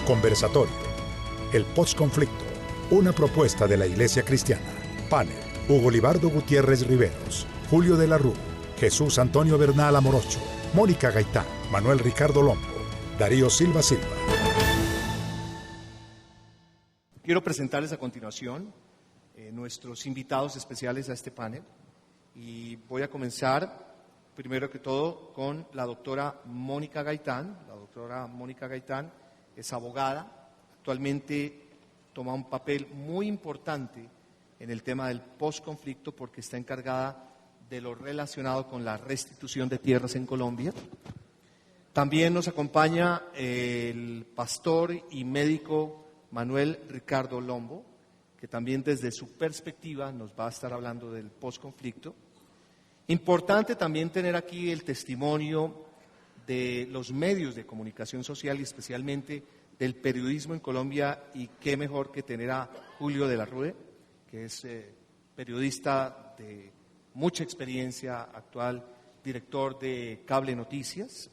Conversatorio. El postconflicto. Una propuesta de la Iglesia Cristiana. Panel. Hugo Libardo Gutiérrez Riveros, Julio de la Rúa, Jesús Antonio Bernal Amorocho, Mónica Gaitán, Manuel Ricardo Lombo, Darío Silva Silva. Quiero presentarles a continuación nuestros invitados especiales a este panel y voy a comenzar primero que todo con la doctora Mónica Gaitán. La doctora Mónica Gaitán es abogada, actualmente toma un papel muy importante en el tema del postconflicto porque está encargada de lo relacionado con la restitución de tierras en Colombia. También nos acompaña el pastor y médico Manuel Ricardo Lombo, que también desde su perspectiva nos va a estar hablando del postconflicto. Importante también tener aquí el testimonio de los medios de comunicación social y especialmente del periodismo en Colombia, y qué mejor que tener a Julio de la Rúa, que es periodista de mucha experiencia, actual director de Cable Noticias.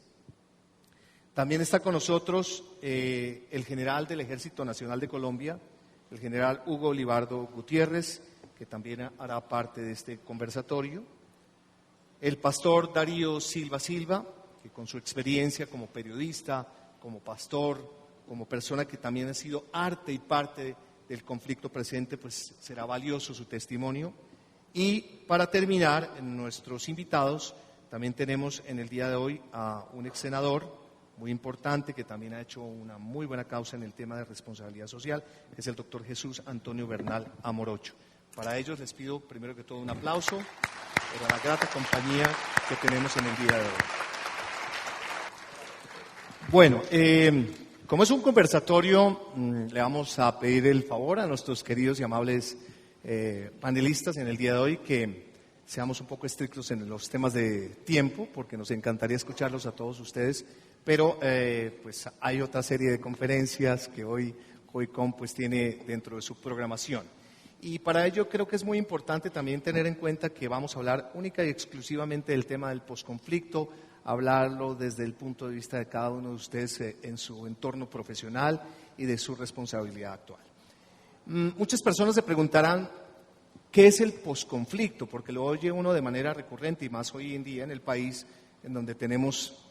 También está con nosotros el general del Ejército Nacional de Colombia, el general Hugo Libardo Gutiérrez, que también hará parte de este conversatorio. El pastor Darío Silva Silva, que con su experiencia como periodista, como pastor, como persona que también ha sido arte y parte del conflicto presente, pues será valioso su testimonio. Y para terminar, en nuestros invitados, también tenemos en el día de hoy a un ex senador muy importante que también ha hecho una muy buena causa en el tema de responsabilidad social, que es el doctor Jesús Antonio Bernal Amorocho. Para ellos les pido primero que todo un aplauso por la grata compañía que tenemos en el día de hoy. Bueno, como es un conversatorio, le vamos a pedir el favor a nuestros queridos y amables panelistas en el día de hoy que seamos un poco estrictos en los temas de tiempo, porque nos encantaría escucharlos a todos ustedes, pero pues hay otra serie de conferencias que hoy COICOM pues tiene dentro de su programación. Y para ello creo que es muy importante también tener en cuenta que vamos a hablar única y exclusivamente del tema del posconflicto, hablarlo desde el punto de vista de cada uno de ustedes en su entorno profesional y de su responsabilidad actual. Muchas personas se preguntarán, ¿qué es el posconflicto? Porque lo oye uno de manera recurrente y más hoy en día en el país en donde tenemos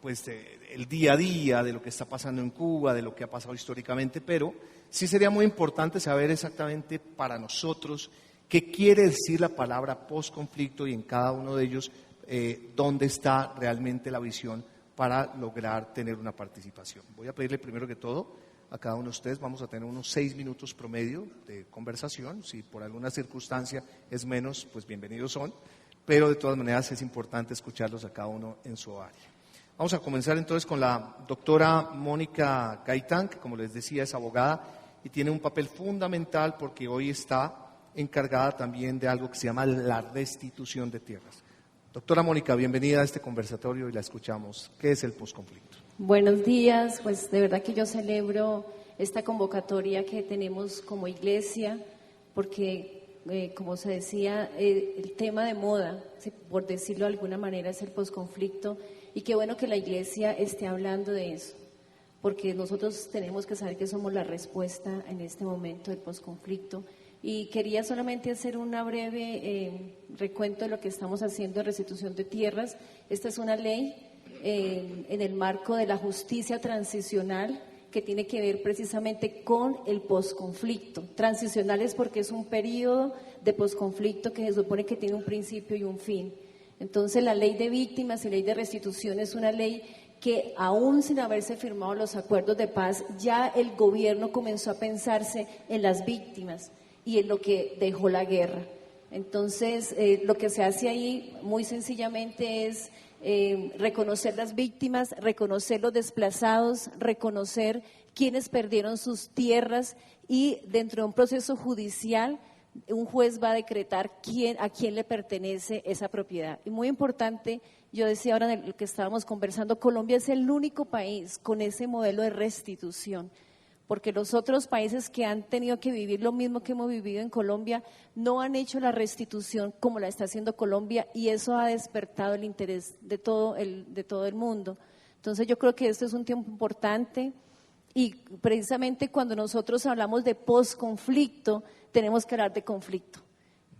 pues el día a día de lo que está pasando en Cuba, de lo que ha pasado históricamente, pero sí sería muy importante saber exactamente para nosotros qué quiere decir la palabra posconflicto y en cada uno de ellos dónde está realmente la visión para lograr tener una participación. Voy a pedirle primero que todo a cada uno de ustedes, vamos a tener unos 6 minutos promedio de conversación. Si por alguna circunstancia es menos, pues bienvenidos son, pero de todas maneras es importante escucharlos a cada uno en su área. Vamos a comenzar entonces con la doctora Mónica Gaitán, que como les decía es abogada y tiene un papel fundamental porque hoy está encargada también de algo que se llama la restitución de tierras. Doctora Mónica, bienvenida a este conversatorio y la escuchamos. ¿Qué es el posconflicto? Buenos días, pues de verdad que yo celebro esta convocatoria que tenemos como iglesia, porque como se decía, el tema de moda, por decirlo de alguna manera, es el posconflicto, y qué bueno que la iglesia esté hablando de eso, porque nosotros tenemos que saber que somos la respuesta en este momento del posconflicto. Y quería solamente hacer una breve recuento de lo que estamos haciendo en restitución de tierras. Esta es una ley en el marco de la justicia transicional que tiene que ver precisamente con el posconflicto. Transicional es porque es un periodo de posconflicto que se supone que tiene un principio y un fin. Entonces la ley de víctimas y ley de restitución es una ley que aún sin haberse firmado los acuerdos de paz, ya el gobierno comenzó a pensarse en las víctimas y en lo que dejó la guerra. Entonces, lo que se hace ahí muy sencillamente es reconocer las víctimas, reconocer los desplazados, reconocer quienes perdieron sus tierras y dentro de un proceso judicial un juez va a decretar a quién le pertenece esa propiedad. Y muy importante, yo decía ahora en lo que estábamos conversando, Colombia es el único país con ese modelo de restitución, porque los otros países que han tenido que vivir lo mismo que hemos vivido en Colombia no han hecho la restitución como la está haciendo Colombia, y eso ha despertado el interés de todo el mundo. Entonces yo creo que esto es un tiempo importante. Y precisamente cuando nosotros hablamos de posconflicto, tenemos que hablar de conflicto.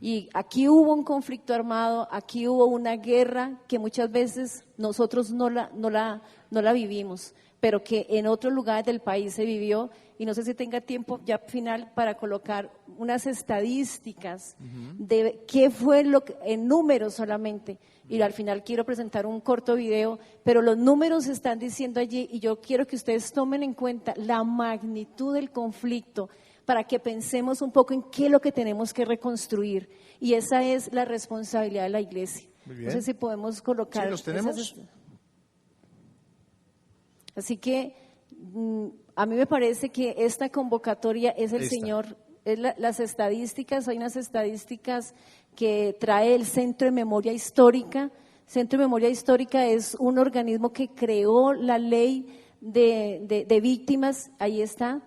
Y aquí hubo un conflicto armado, aquí hubo una guerra que muchas veces nosotros no la vivimos, pero que en otros lugares del país se vivió. Y no sé si tenga tiempo ya final para colocar unas estadísticas de qué fue lo que, en números solamente. Y al final quiero presentar un corto video, pero los números están diciendo allí y yo quiero que ustedes tomen en cuenta la magnitud del conflicto para que pensemos un poco en qué es lo que tenemos que reconstruir. Y esa es la responsabilidad de la iglesia. Muy bien. No sé si podemos colocar. Sí, los tenemos. Así que a mí me parece que esta convocatoria es el Señor, es las estadísticas, hay unas estadísticas que trae el Centro de Memoria Histórica. Centro de Memoria Histórica es un organismo que creó la ley de víctimas, ahí está.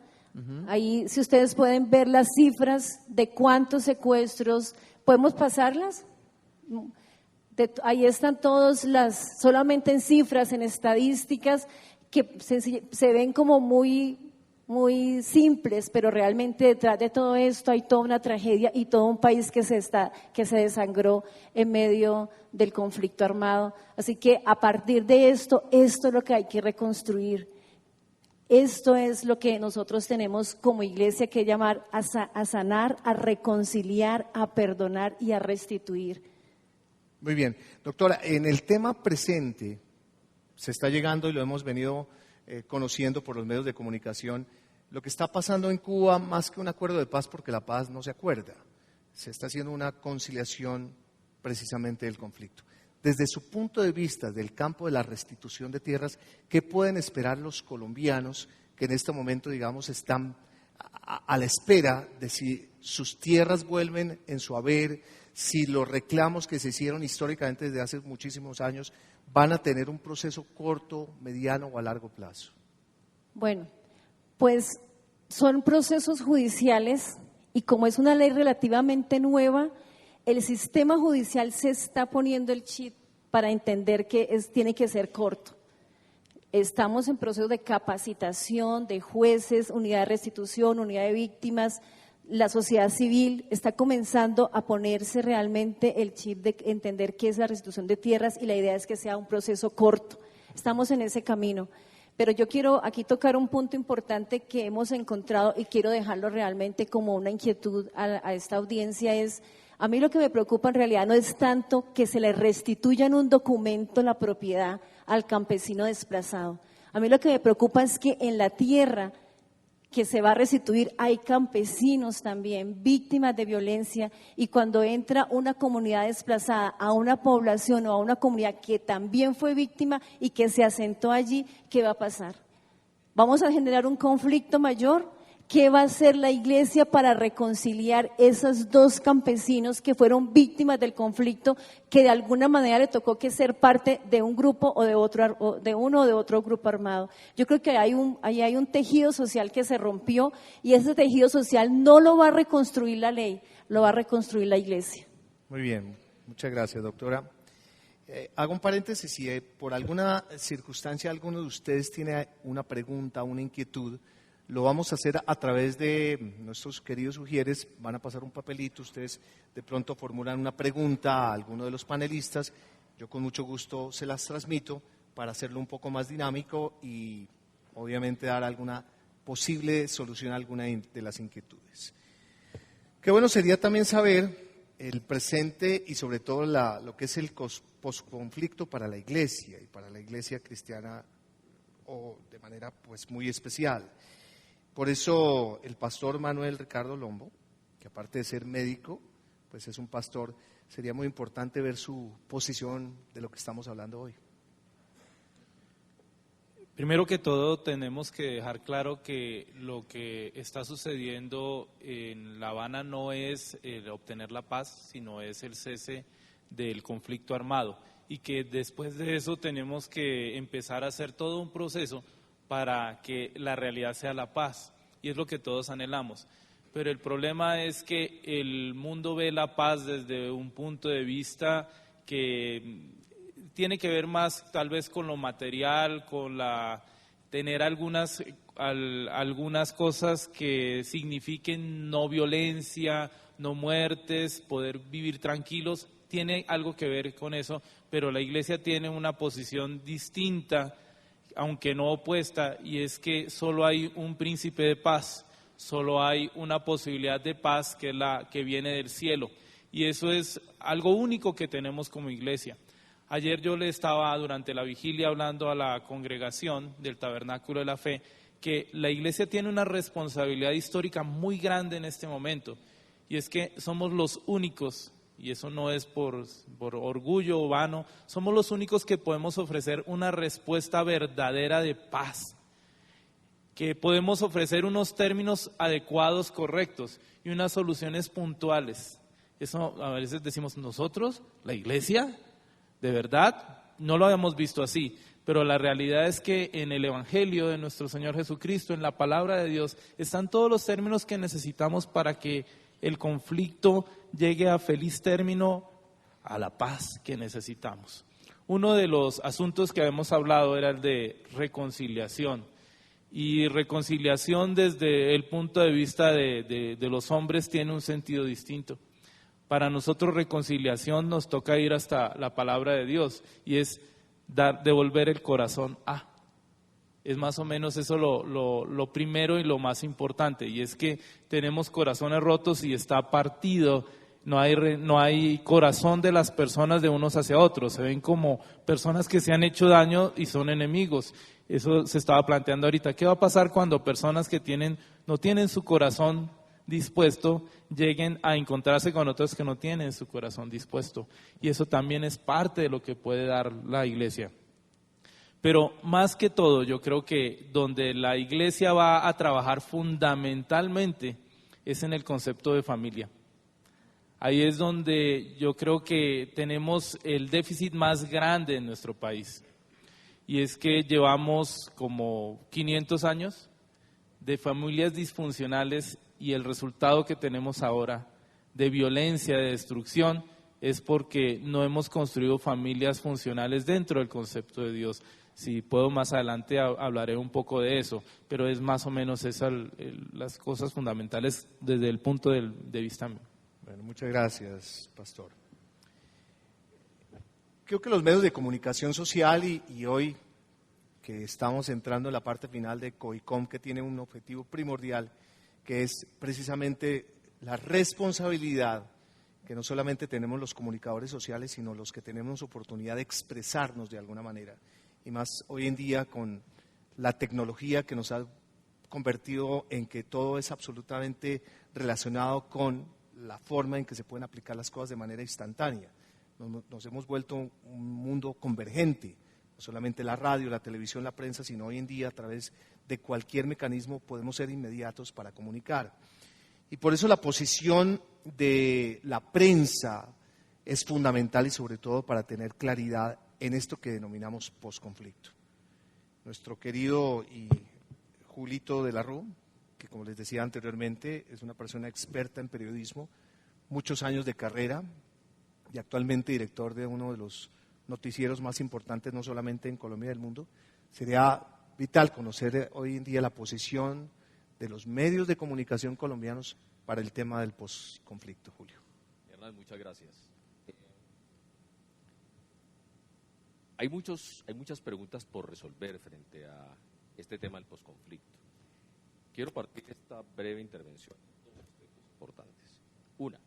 Ahí, si ustedes pueden ver las cifras de cuántos secuestros, ¿podemos pasarlas? Ahí están todos solamente en cifras, en estadísticas, que se ven como muy simples, pero realmente detrás de todo esto hay toda una tragedia y todo un país que se desangró en medio del conflicto armado. Así que a partir de esto es lo que hay que reconstruir. Esto es lo que nosotros tenemos como iglesia que llamar a sanar, a reconciliar, a perdonar y a restituir. Muy bien. Doctora, en el tema presente se está llegando y lo hemos venido conociendo por los medios de comunicación, lo que está pasando en Cuba más que un acuerdo de paz, porque la paz no se acuerda, se está haciendo una conciliación precisamente del conflicto. Desde su punto de vista del campo de la restitución de tierras, ¿qué pueden esperar los colombianos que en este momento, digamos, están a la espera de si sus tierras vuelven en su haber, si los reclamos que se hicieron históricamente desde hace muchísimos años van a tener un proceso corto, mediano o a largo plazo? Bueno, pues son procesos judiciales y como es una ley relativamente nueva, el sistema judicial se está poniendo el chip para entender que tiene que ser corto. Estamos en proceso de capacitación de jueces, unidad de restitución, unidad de víctimas. La sociedad civil está comenzando a ponerse realmente el chip de entender qué es la restitución de tierras y la idea es que sea un proceso corto. Estamos en ese camino. Pero yo quiero aquí tocar un punto importante que hemos encontrado y quiero dejarlo realmente como una inquietud a esta audiencia es, a mí lo que me preocupa en realidad no es tanto que se le restituya en un documento la propiedad al campesino desplazado. A mí lo que me preocupa es que en la tierra que se va a restituir hay campesinos también, víctimas de violencia, y cuando entra una comunidad desplazada a una población o a una comunidad que también fue víctima y que se asentó allí, ¿qué va a pasar? ¿Vamos a generar un conflicto mayor? ¿Qué va a hacer la iglesia para reconciliar esos dos campesinos que fueron víctimas del conflicto, que de alguna manera le tocó que ser parte de un grupo o de otro, o de uno o de otro grupo armado? Yo creo que ahí hay un tejido social que se rompió y ese tejido social no lo va a reconstruir la ley, lo va a reconstruir la iglesia. Muy bien, muchas gracias, doctora. Hago un paréntesis, si por alguna circunstancia alguno de ustedes tiene una pregunta, una inquietud, lo vamos a hacer a través de nuestros queridos ujieres, van a pasar un papelito, ustedes de pronto formulan una pregunta a alguno de los panelistas, yo con mucho gusto se las transmito para hacerlo un poco más dinámico y obviamente dar alguna posible solución a alguna de las inquietudes. Qué bueno sería también saber el presente y sobre todo lo que es el posconflicto para la iglesia y para la iglesia cristiana o de manera pues muy especial. Por eso el pastor Manuel Ricardo Lombo, que aparte de ser médico, pues es un pastor, sería muy importante ver su posición de lo que estamos hablando hoy. Primero que todo tenemos que dejar claro que lo que está sucediendo en La Habana no es el obtener la paz, sino es el cese del conflicto armado y que después de eso tenemos que empezar a hacer todo un proceso para que la realidad sea la paz, y es lo que todos anhelamos. Pero el problema es que el mundo ve la paz desde un punto de vista que tiene que ver más tal vez con lo material, con tener algunas algunas cosas que signifiquen no violencia, no muertes, poder vivir tranquilos, tiene algo que ver con eso, pero la Iglesia tiene una posición distinta, aunque no opuesta, y es que solo hay un príncipe de paz, solo hay una posibilidad de paz que es la que viene del cielo, y eso es algo único que tenemos como Iglesia. Ayer yo le estaba durante la vigilia hablando a la congregación del Tabernáculo de la Fe que la Iglesia tiene una responsabilidad histórica muy grande en este momento, y es que somos los únicos, y eso no es por orgullo vano, somos los únicos que podemos ofrecer una respuesta verdadera de paz, que podemos ofrecer unos términos adecuados, correctos, y unas soluciones puntuales. Eso a veces decimos nosotros, la Iglesia, de verdad, no lo habíamos visto así, pero la realidad es que en el Evangelio de nuestro Señor Jesucristo, en la palabra de Dios, están todos los términos que necesitamos para que el conflicto llegue a feliz término, a la paz que necesitamos. Uno de los asuntos que habíamos hablado era el de reconciliación, y reconciliación desde el punto de vista de los hombres tiene un sentido distinto. Para nosotros reconciliación nos toca ir hasta la palabra de Dios, y es devolver el corazón a. Es más o menos eso lo primero y lo más importante, y es que tenemos corazones rotos y está partido, no hay corazón de las personas de unos hacia otros, se ven como personas que se han hecho daño y son enemigos. Eso se estaba planteando ahorita. ¿Qué va a pasar cuando personas que no tienen su corazón dispuesto lleguen a encontrarse con otros que no tienen su corazón dispuesto? Y eso también es parte de lo que puede dar la Iglesia. Pero más que todo, yo creo que donde la Iglesia va a trabajar fundamentalmente es en el concepto de familia. Ahí es donde yo creo que tenemos el déficit más grande en nuestro país. Y es que llevamos como 500 años de familias disfuncionales, y el resultado que tenemos ahora de violencia, de destrucción, es porque no hemos construido familias funcionales dentro del concepto de Dios. Si puedo más adelante hablaré un poco de eso, pero es más o menos esas las cosas fundamentales desde el punto de vista mío. Bueno, muchas gracias, pastor. Creo que los medios de comunicación social y hoy que estamos entrando en la parte final de COICOM, que tiene un objetivo primordial, que es precisamente la responsabilidad que no solamente tenemos los comunicadores sociales, sino los que tenemos oportunidad de expresarnos de alguna manera. Y más hoy en día con la tecnología que nos ha convertido en que todo es absolutamente relacionado con la forma en que se pueden aplicar las cosas de manera instantánea. Nos hemos vuelto un mundo convergente, no solamente la radio, la televisión, la prensa, sino hoy en día a través de cualquier mecanismo podemos ser inmediatos para comunicar. Y por eso la posición de la prensa es fundamental y sobre todo para tener claridad en esto que denominamos posconflicto. Nuestro querido Julito de la Rúa, que como les decía anteriormente es una persona experta en periodismo, muchos años de carrera y actualmente director de uno de los noticieros más importantes no solamente en Colombia y del mundo. Sería vital conocer hoy en día la posición de los medios de comunicación colombianos para el tema del posconflicto. Julio. Hernán, muchas gracias. Hay muchas preguntas por resolver frente a este tema del posconflicto. Quiero partir de esta breve intervención en dos aspectos importantes. Una.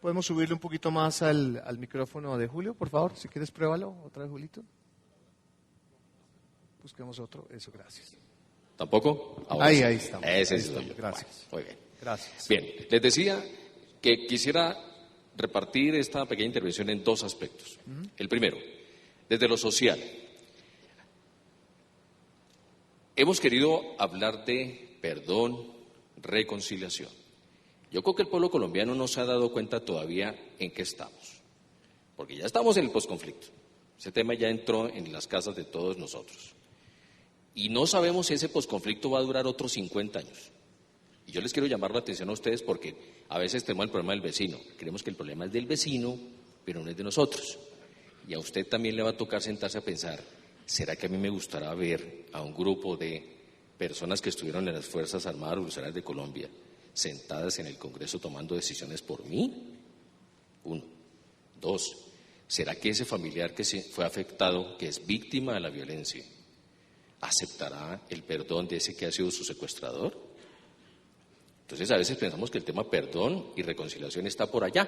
¿Podemos subirle un poquito más al micrófono de Julio, por favor? Si quieres, pruébalo. Otra vez, Julito. Busquemos otro. Eso, gracias. ¿Tampoco? Ahora ahí sí. Estamos. Ese ahí estoy yo. Gracias. Bueno, muy bien. Gracias. Bien, les decía que quisiera repartir esta pequeña intervención en dos aspectos. El primero, desde lo social. Hemos querido hablar de perdón, reconciliación. Yo creo que el pueblo colombiano no se ha dado cuenta todavía en qué estamos, porque ya estamos en el posconflicto. Ese tema ya entró en las casas de todos nosotros. Y no sabemos si ese posconflicto va a durar otros 50 años. Y yo les quiero llamar la atención a ustedes porque a veces tenemos el problema del vecino. Creemos que el problema es del vecino, pero no es de nosotros. Y a usted también le va a tocar sentarse a pensar, ¿Será que a mí me gustará ver a un grupo de personas que estuvieron en las Fuerzas Armadas Revolucionarias de Colombia sentadas en el Congreso tomando decisiones por mí? 1. 2. ¿Será que ese familiar que fue afectado, que es víctima de la violencia, aceptará el perdón de ese que ha sido su secuestrador? Entonces a veces pensamos que el tema perdón y reconciliación está por allá,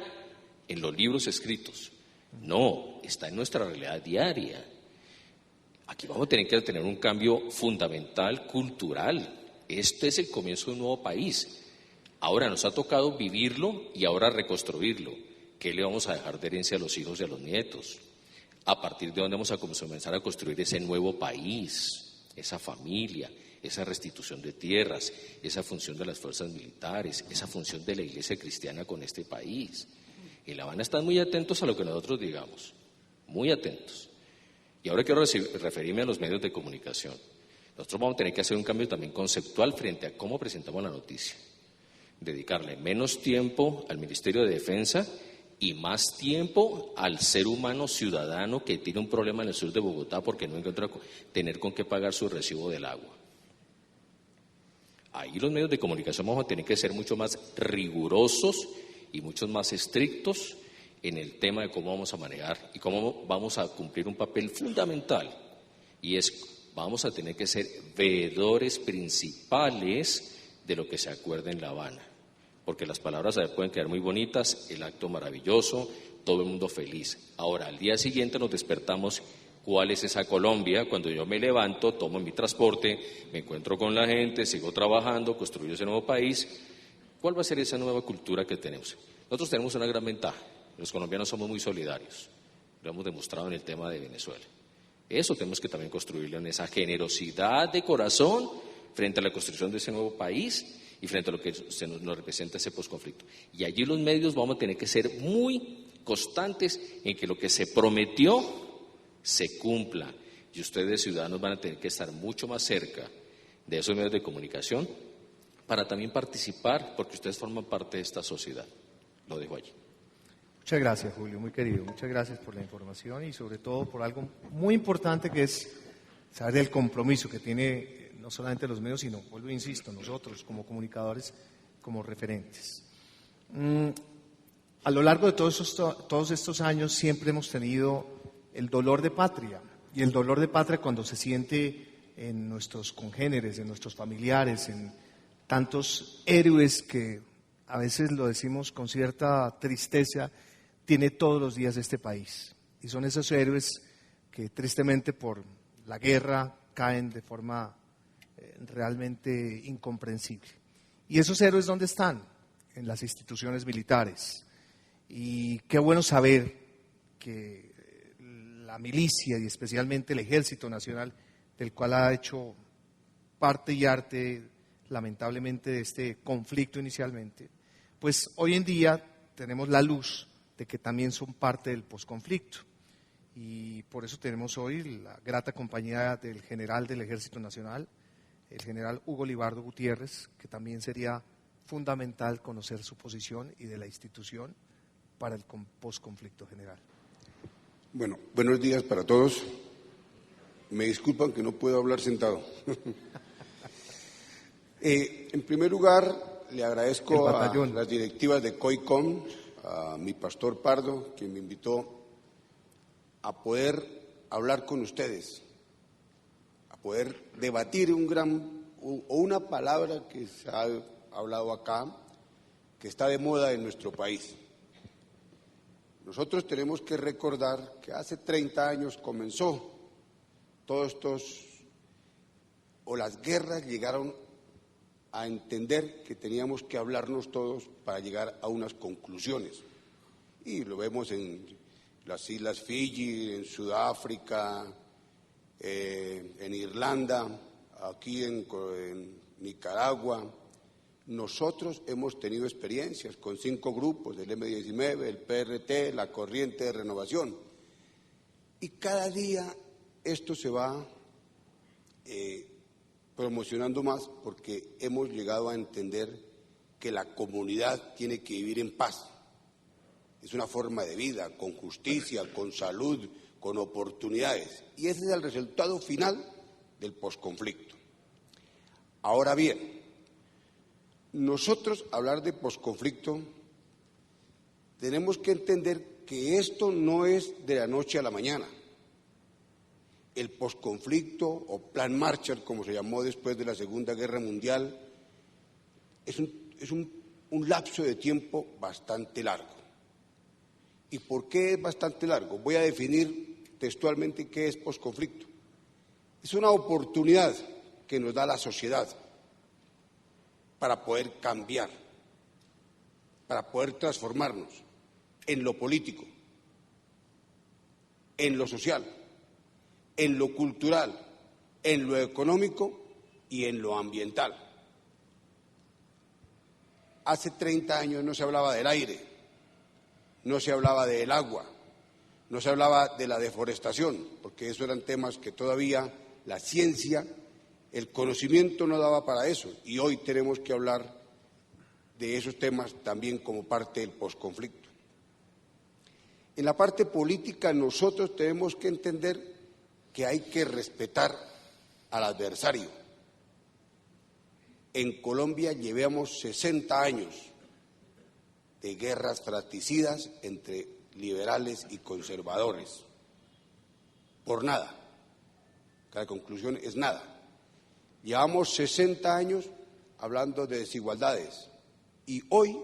en los libros escritos. No, está en nuestra realidad diaria. Aquí vamos a tener que tener un cambio fundamental, cultural. Este es el comienzo de un nuevo país. Ahora nos ha tocado vivirlo y ahora reconstruirlo. ¿Qué le vamos a dejar de herencia a los hijos y a los nietos? A partir de dónde vamos a comenzar a construir ese nuevo país, esa familia, esa restitución de tierras, esa función de las fuerzas militares, esa función de la Iglesia cristiana con este país. En La Habana están muy atentos a lo que nosotros digamos, muy atentos. Y ahora quiero referirme a los medios de comunicación. Nosotros vamos a tener que hacer un cambio también conceptual frente a cómo presentamos la noticia. Dedicarle menos tiempo al Ministerio de Defensa y más tiempo al ser humano ciudadano que tiene un problema en el sur de Bogotá porque no encuentra tener con qué pagar su recibo del agua. Ahí los medios de comunicación vamos a tener que ser mucho más rigurosos y mucho más estrictos en el tema de cómo vamos a manejar y cómo vamos a cumplir un papel fundamental, y es, vamos a tener que ser veedores principales de lo que se acuerde en La Habana, porque las palabras pueden quedar muy bonitas, el acto maravilloso, todo el mundo feliz. Ahora, al día siguiente nos despertamos, ¿cuál es esa Colombia? Cuando yo me levanto, tomo mi transporte, me encuentro con la gente, sigo trabajando, construyo ese nuevo país. ¿Cuál va a ser esa nueva cultura que tenemos? Nosotros tenemos una gran ventaja. Los colombianos somos muy solidarios, lo hemos demostrado en el tema de Venezuela. Eso tenemos que también construirlo en esa generosidad de corazón frente a la construcción de ese nuevo país y frente a lo que nos representa ese posconflicto. Y allí los medios vamos a tener que ser muy constantes en que lo que se prometió se cumpla. Y ustedes, ciudadanos, van a tener que estar mucho más cerca de esos medios de comunicación para también participar, porque ustedes forman parte de esta sociedad. Lo dejo allí. Muchas gracias, Julio, muy querido. Muchas gracias por la información y sobre todo por algo muy importante que es saber el compromiso que tiene no solamente los medios, sino, vuelvo e insisto, nosotros como comunicadores, como referentes. A lo largo de todos estos años siempre hemos tenido el dolor de patria, y el dolor de patria cuando se siente en nuestros congéneres, en nuestros familiares, en tantos héroes que a veces lo decimos con cierta tristeza, tiene todos los días este país. Y son esos héroes que tristemente por la guerra caen de forma realmente incomprensible. ¿Y esos héroes dónde están? En las instituciones militares. Y qué bueno saber que la milicia y especialmente el Ejército Nacional, del cual ha hecho parte y arte lamentablemente de este conflicto inicialmente, pues hoy en día tenemos la luz de que también son parte del posconflicto. Y por eso tenemos hoy la grata compañía del general del Ejército Nacional, el general Hugo Libardo Gutiérrez, que también sería fundamental conocer su posición y de la institución para el posconflicto general. Bueno, buenos días para todos. Me disculpan que no puedo hablar sentado. En primer lugar, le agradezco a las directivas de COICOM, a mi pastor Pardo, quien me invitó a poder hablar con ustedes, a poder debatir una palabra que se ha hablado acá, que está de moda en nuestro país. Nosotros tenemos que recordar que hace 30 años comenzó todos estos, o las guerras llegaron a entender que teníamos que hablarnos todos para llegar a unas conclusiones. Y lo vemos en las Islas Fiji, en Sudáfrica, en Irlanda, aquí en Nicaragua. Nosotros hemos tenido experiencias con 5 grupos, el M19, el PRT, la Corriente de Renovación. Y cada día esto se va promocionando más porque hemos llegado a entender que la comunidad tiene que vivir en paz. Es una forma de vida, con justicia, con salud, con oportunidades. Y ese es el resultado final del posconflicto. Ahora bien, nosotros hablar de posconflicto tenemos que entender que esto no es de la noche a la mañana. El posconflicto o Plan Marshall, como se llamó después de la Segunda Guerra Mundial, es un lapso de tiempo bastante largo. ¿Y por qué es bastante largo? Voy a definir textualmente qué es posconflicto. Es una oportunidad que nos da la sociedad para poder cambiar, para poder transformarnos en lo político, en lo social, en lo cultural, en lo económico y en lo ambiental. Hace 30 años no se hablaba del aire, no se hablaba del agua, no se hablaba de la deforestación, porque esos eran temas que todavía la ciencia, el conocimiento no daba para eso, y hoy tenemos que hablar de esos temas también como parte del posconflicto. En la parte política nosotros tenemos que entender que hay que respetar al adversario. En Colombia llevamos 60 años de guerras fratricidas entre liberales y conservadores. Por nada. La conclusión es nada. Llevamos 60 años hablando de desigualdades y hoy,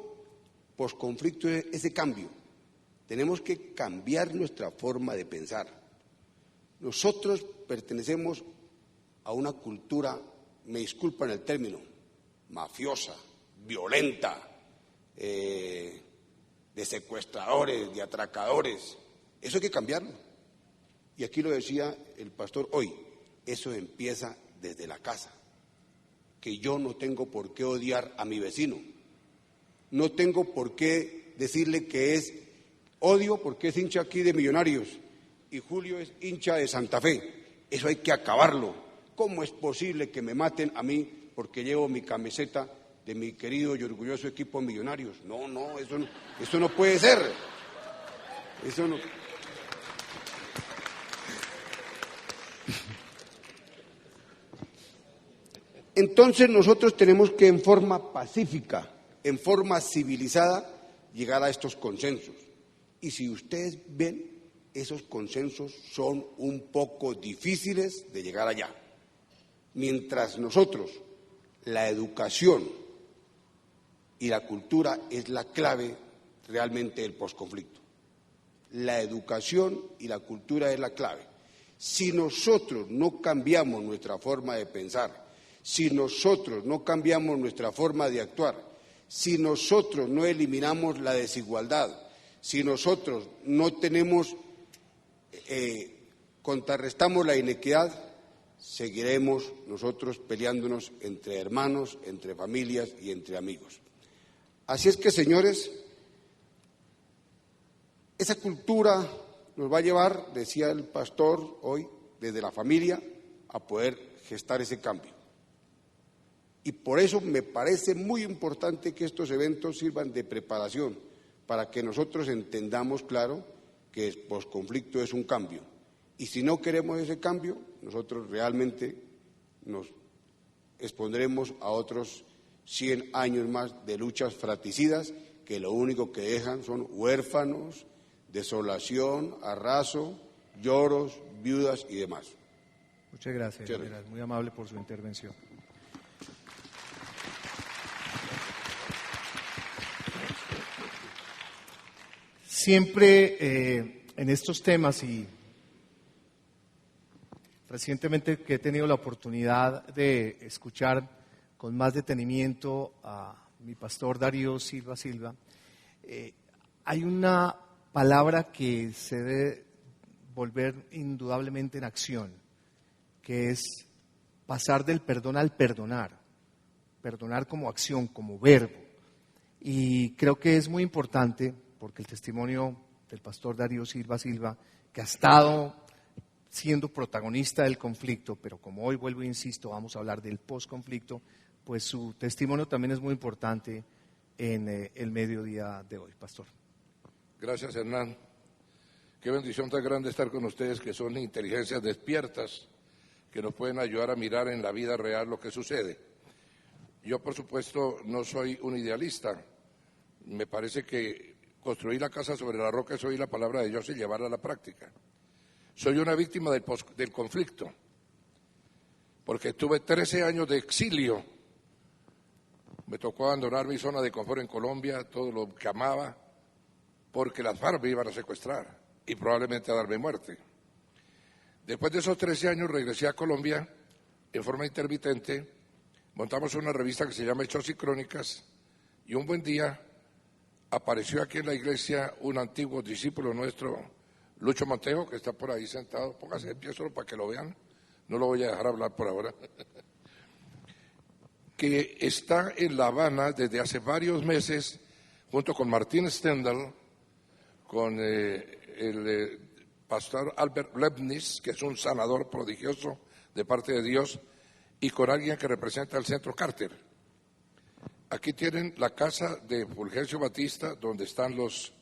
posconflicto, es ese cambio. Tenemos que cambiar nuestra forma de pensar. Nosotros pertenecemos a una cultura, me disculpan el término, mafiosa, violenta, de secuestradores, de atracadores. Eso hay que cambiarlo. Y aquí lo decía el pastor hoy, eso empieza desde la casa. Que yo no tengo por qué odiar a mi vecino. No tengo por qué decirle que es odio porque es hincha aquí de Millonarios y Julio es hincha de Santa Fe. Eso hay que acabarlo. ¿Cómo es posible que me maten a mí porque llevo mi camiseta de mi querido y orgulloso equipo Millonarios? No, eso no puede ser. Eso no. Entonces nosotros tenemos que en forma pacífica, en forma civilizada, llegar a estos consensos. Y si ustedes ven, esos consensos son un poco difíciles de llegar allá. Mientras nosotros, la educación y la cultura es la clave realmente del posconflicto. La educación y la cultura es la clave. Si nosotros no cambiamos nuestra forma de pensar, si nosotros no cambiamos nuestra forma de actuar, si nosotros no eliminamos la desigualdad, si nosotros no contrarrestamos la inequidad, seguiremos nosotros peleándonos entre hermanos, entre familias y entre amigos. Así es que, señores, esa cultura nos va a llevar, decía el pastor hoy, desde la familia, a poder gestar ese cambio. Y por eso me parece muy importante que estos eventos sirvan de preparación para que nosotros entendamos claro que el posconflicto es un cambio. Y si no queremos ese cambio, nosotros realmente nos expondremos a otros 100 años más de luchas fratricidas que lo único que dejan son huérfanos, desolación, arraso, lloros, viudas y demás. Muchas gracias, muy amable por su intervención. Siempre en estos temas y recientemente que he tenido la oportunidad de escuchar con más detenimiento a mi pastor Darío Silva, hay una palabra que se debe volver indudablemente en acción, que es pasar del perdón al perdonar, perdonar como acción, como verbo. Y creo que es muy importante porque el testimonio del pastor Darío Silva, que ha estado siendo protagonista del conflicto, pero como hoy vuelvo e insisto, vamos a hablar del posconflicto, pues su testimonio también es muy importante en el mediodía de hoy, pastor. Gracias, Hernán. Qué bendición tan grande estar con ustedes, que son inteligencias despiertas, que nos pueden ayudar a mirar en la vida real lo que sucede. Yo, por supuesto, no soy un idealista. Me parece que construir la casa sobre la roca es oír la palabra de Dios y llevarla a la práctica. Soy una víctima del conflicto, porque tuve 13 años de exilio. Me tocó abandonar mi zona de confort en Colombia, todo lo que amaba, porque las FARC me iban a secuestrar y probablemente a darme muerte. Después de esos 13 años regresé a Colombia en forma intermitente, montamos una revista que se llama Hechos y Crónicas, y un buen día apareció aquí en la iglesia un antiguo discípulo nuestro, Lucho Montejo, que está por ahí sentado. Póngase de pie solo para que lo vean, no lo voy a dejar hablar por ahora, que está en La Habana desde hace varios meses, junto con Martín Stendhal, con el pastor Albert Leibniz, que es un sanador prodigioso de parte de Dios, y con alguien que representa el Centro Carter. Aquí tienen la casa de Fulgencio Batista, donde están los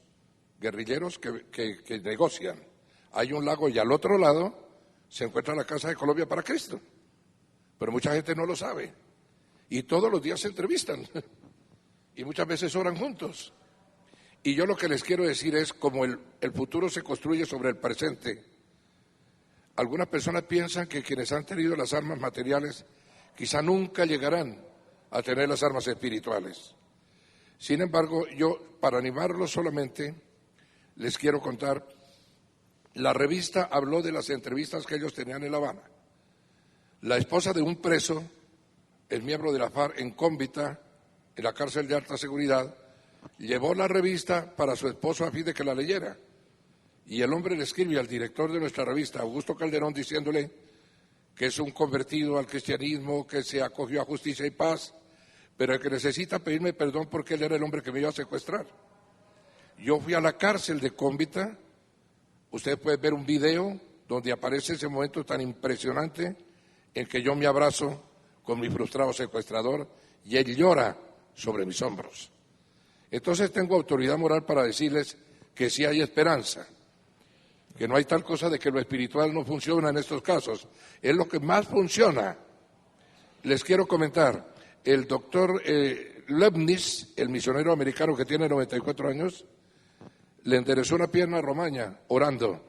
guerrilleros que negocian. Hay un lago y al otro lado se encuentra la Casa de Colombia para Cristo. Pero mucha gente no lo sabe. Y todos los días se entrevistan. Y muchas veces oran juntos. Y yo lo que les quiero decir es, como el futuro se construye sobre el presente, algunas personas piensan que quienes han tenido las armas materiales quizá nunca llegarán a tener las armas espirituales. Sin embargo, yo, para animarlos solamente, les quiero contar, la revista habló de las entrevistas que ellos tenían en La Habana. La esposa de un preso, el miembro de la FARC en Cómbita, en la cárcel de alta seguridad, llevó la revista para su esposo a fin de que la leyera. Y el hombre le escribe al director de nuestra revista, Augusto Calderón, diciéndole que es un convertido al cristianismo, que se acogió a Justicia y Paz, pero que necesita pedirme perdón porque él era el hombre que me iba a secuestrar. Yo fui a la cárcel de Cómbita, usted puede ver un video donde aparece ese momento tan impresionante en que yo me abrazo con mi frustrado secuestrador y él llora sobre mis hombros. Entonces tengo autoridad moral para decirles que sí hay esperanza, que no hay tal cosa de que lo espiritual no funciona en estos casos, es lo que más funciona. Les quiero comentar, el doctor Leibniz, el misionero americano que tiene 94 años, le enderezó una pierna a Romaña orando.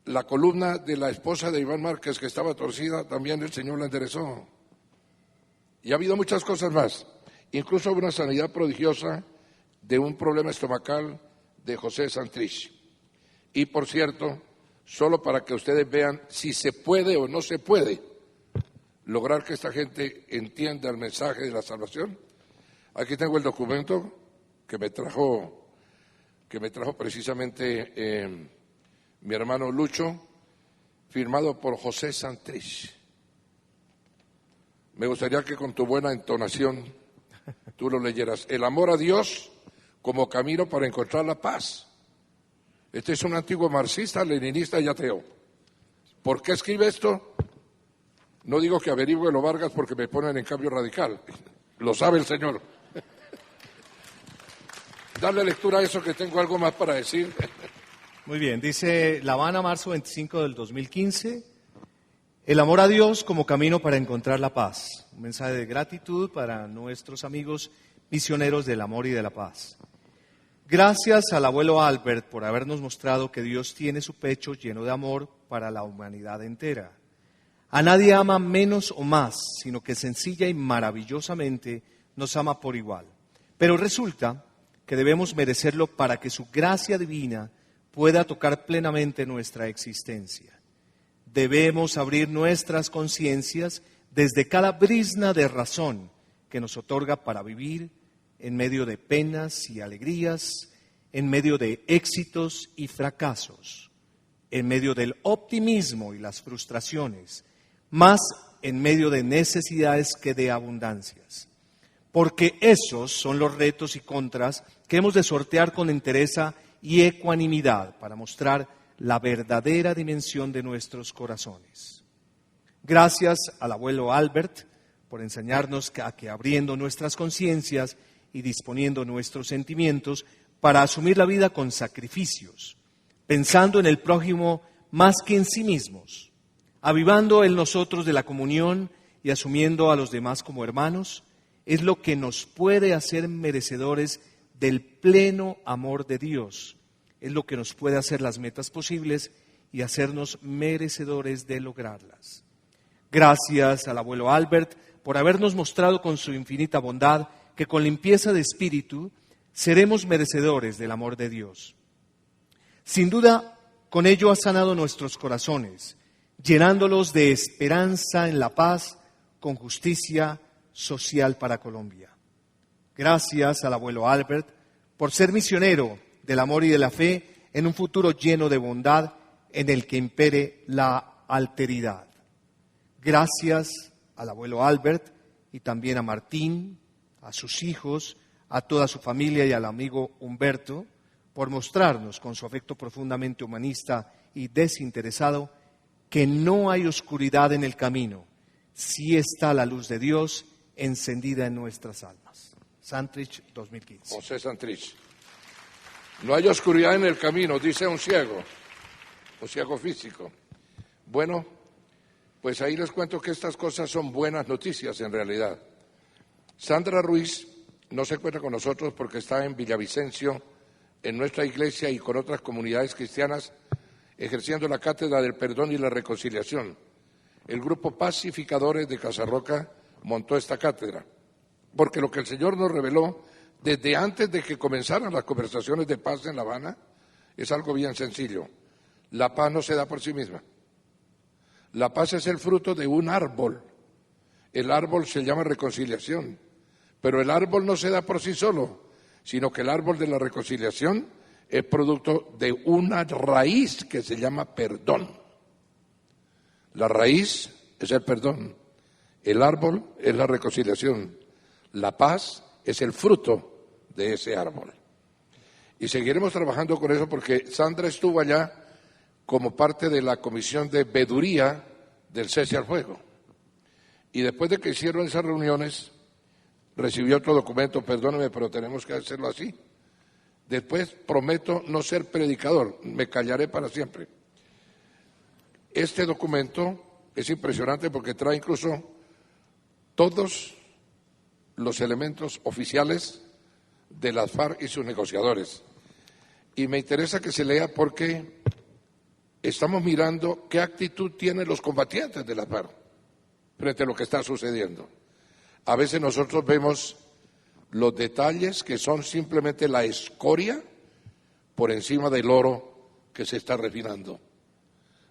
La columna de la esposa de Iván Márquez, que estaba torcida, también el Señor la enderezó. Y ha habido muchas cosas más, incluso una sanidad prodigiosa de un problema estomacal de José Santrich. Y por cierto, solo para que ustedes vean si se puede o no se puede lograr que esta gente entienda el mensaje de la salvación, aquí tengo el documento que me trajo precisamente mi hermano Lucho, firmado por José Santrich. Me gustaría que con tu buena entonación tú lo leyeras. El amor a Dios como camino para encontrar la paz. Este es un antiguo marxista, leninista y ateo. ¿Por qué escribe esto? No digo que averigüe lo Vargas porque me ponen en Cambio Radical. Lo sabe el Señor. Darle lectura a eso, que tengo algo más para decir. Muy bien, dice La Habana, marzo 25 del 2015, el amor a Dios como camino para encontrar la paz. Un mensaje de gratitud para nuestros amigos misioneros del amor y de la paz. Gracias al abuelo Albert por habernos mostrado que Dios tiene su pecho lleno de amor para la humanidad entera. A nadie ama menos o más, sino que sencilla y maravillosamente nos ama por igual. Pero resulta que debemos merecerlo para que su gracia divina pueda tocar plenamente nuestra existencia. Debemos abrir nuestras conciencias desde cada brizna de razón que nos otorga para vivir en medio de penas y alegrías, en medio de éxitos y fracasos, en medio del optimismo y las frustraciones, más en medio de necesidades que de abundancias. Porque esos son los retos y contras que hemos de sortear con entereza y ecuanimidad para mostrar la verdadera dimensión de nuestros corazones. Gracias al abuelo Albert por enseñarnos que abriendo nuestras conciencias y disponiendo nuestros sentimientos para asumir la vida con sacrificios, pensando en el prójimo más que en sí mismos, avivando en nosotros de la comunión y asumiendo a los demás como hermanos, es lo que nos puede hacer merecedores del pleno amor de Dios. Es lo que nos puede hacer las metas posibles y hacernos merecedores de lograrlas. Gracias al abuelo Albert por habernos mostrado con su infinita bondad que con limpieza de espíritu seremos merecedores del amor de Dios. Sin duda, con ello ha sanado nuestros corazones, llenándolos de esperanza en la paz, con justicia social para Colombia. Gracias al abuelo Albert por ser misionero del amor y de la fe en un futuro lleno de bondad en el que impere la alteridad. Gracias al abuelo Albert y también a Martín, a sus hijos, a toda su familia y al amigo Humberto por mostrarnos con su afecto profundamente humanista y desinteresado que no hay oscuridad en el camino, sí está la luz de Dios encendida en nuestras almas. Santrich, 2015. José Santrich. No hay oscuridad en el camino, dice un ciego físico. Bueno, pues ahí les cuento que estas cosas son buenas noticias en realidad. Sandra Ruiz no se encuentra con nosotros porque está en Villavicencio, en nuestra iglesia y con otras comunidades cristianas, ejerciendo la cátedra del perdón y la reconciliación. El grupo Pacificadores de Casarroca montó esta cátedra, porque lo que el Señor nos reveló desde antes de que comenzaran las conversaciones de paz en La Habana es algo bien sencillo. La paz no se da por sí misma. La paz es el fruto de un árbol. El árbol se llama reconciliación, pero el árbol no se da por sí solo, sino que el árbol de la reconciliación es producto de una raíz que se llama perdón. La raíz es el perdón, el árbol es la reconciliación, la paz es el fruto de ese árbol. Y seguiremos trabajando con eso porque Sandra estuvo allá como parte de la comisión de veeduría del cese al fuego. Y después de que hicieron esas reuniones, recibió otro documento, perdóneme, pero tenemos que hacerlo así. Después prometo no ser predicador, me callaré para siempre. Este documento es impresionante porque trae incluso todos los elementos oficiales de las FARC y sus negociadores. Y me interesa que se lea porque estamos mirando qué actitud tienen los combatientes de las FARC frente a lo que está sucediendo. A veces nosotros vemos los detalles que son simplemente la escoria por encima del oro que se está refinando.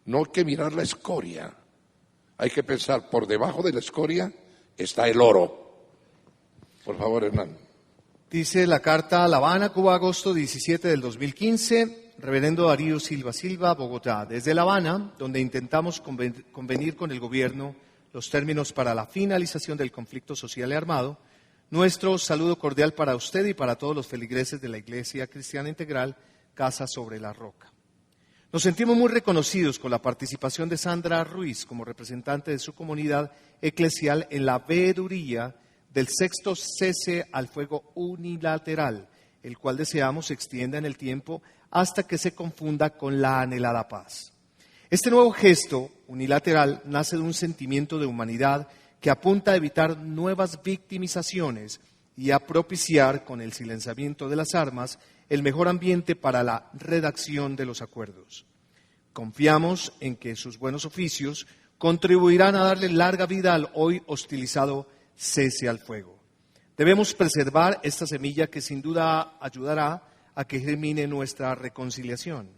No hay que mirar la escoria, hay que pensar por debajo de la escoria está el oro. Por favor, Hernán. Dice la carta a La Habana, Cuba, agosto 17 del 2015, reverendo Darío Silva Silva, Bogotá. Desde La Habana, donde intentamos convenir con el gobierno los términos para la finalización del conflicto social y armado, nuestro saludo cordial para usted y para todos los feligreses de la Iglesia Cristiana Integral Casa sobre la Roca. Nos sentimos muy reconocidos con la participación de Sandra Ruiz como representante de su comunidad eclesial en la veeduría del 6º cese al fuego unilateral, el cual deseamos se extienda en el tiempo hasta que se confunda con la anhelada paz. Este nuevo gesto unilateral nace de un sentimiento de humanidad que apunta a evitar nuevas victimizaciones y a propiciar, con el silenciamiento de las armas, el mejor ambiente para la redacción de los acuerdos. Confiamos en que sus buenos oficios contribuirán a darle larga vida al hoy hostilizado cese al fuego. Debemos preservar esta semilla que sin duda ayudará a que germine nuestra reconciliación.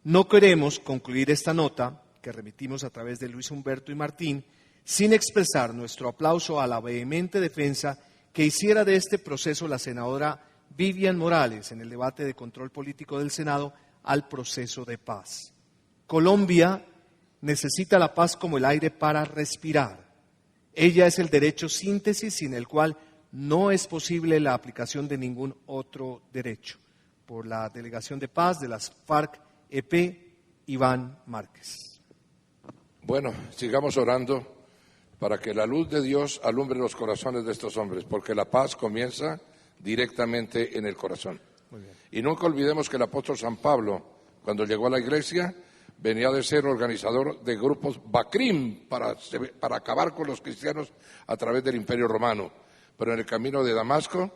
No queremos concluir esta nota, que remitimos a través de Luis Humberto y Martín, sin expresar nuestro aplauso a la vehemente defensa que hiciera de este proceso la senadora Vivian Morales en el debate de control político del Senado al proceso de paz. Colombia necesita la paz como el aire para respirar. Ella es el derecho síntesis sin el cual no es posible la aplicación de ningún otro derecho. Por la Delegación de Paz de las FARC-EP, Iván Márquez. Bueno, sigamos orando para que la luz de Dios alumbre los corazones de estos hombres, porque la paz comienza directamente en el corazón. Y nunca olvidemos que el apóstol San Pablo, cuando llegó a la iglesia, venía de ser organizador de grupos Bakrim para acabar con los cristianos a través del Imperio Romano. Pero en el camino de Damasco,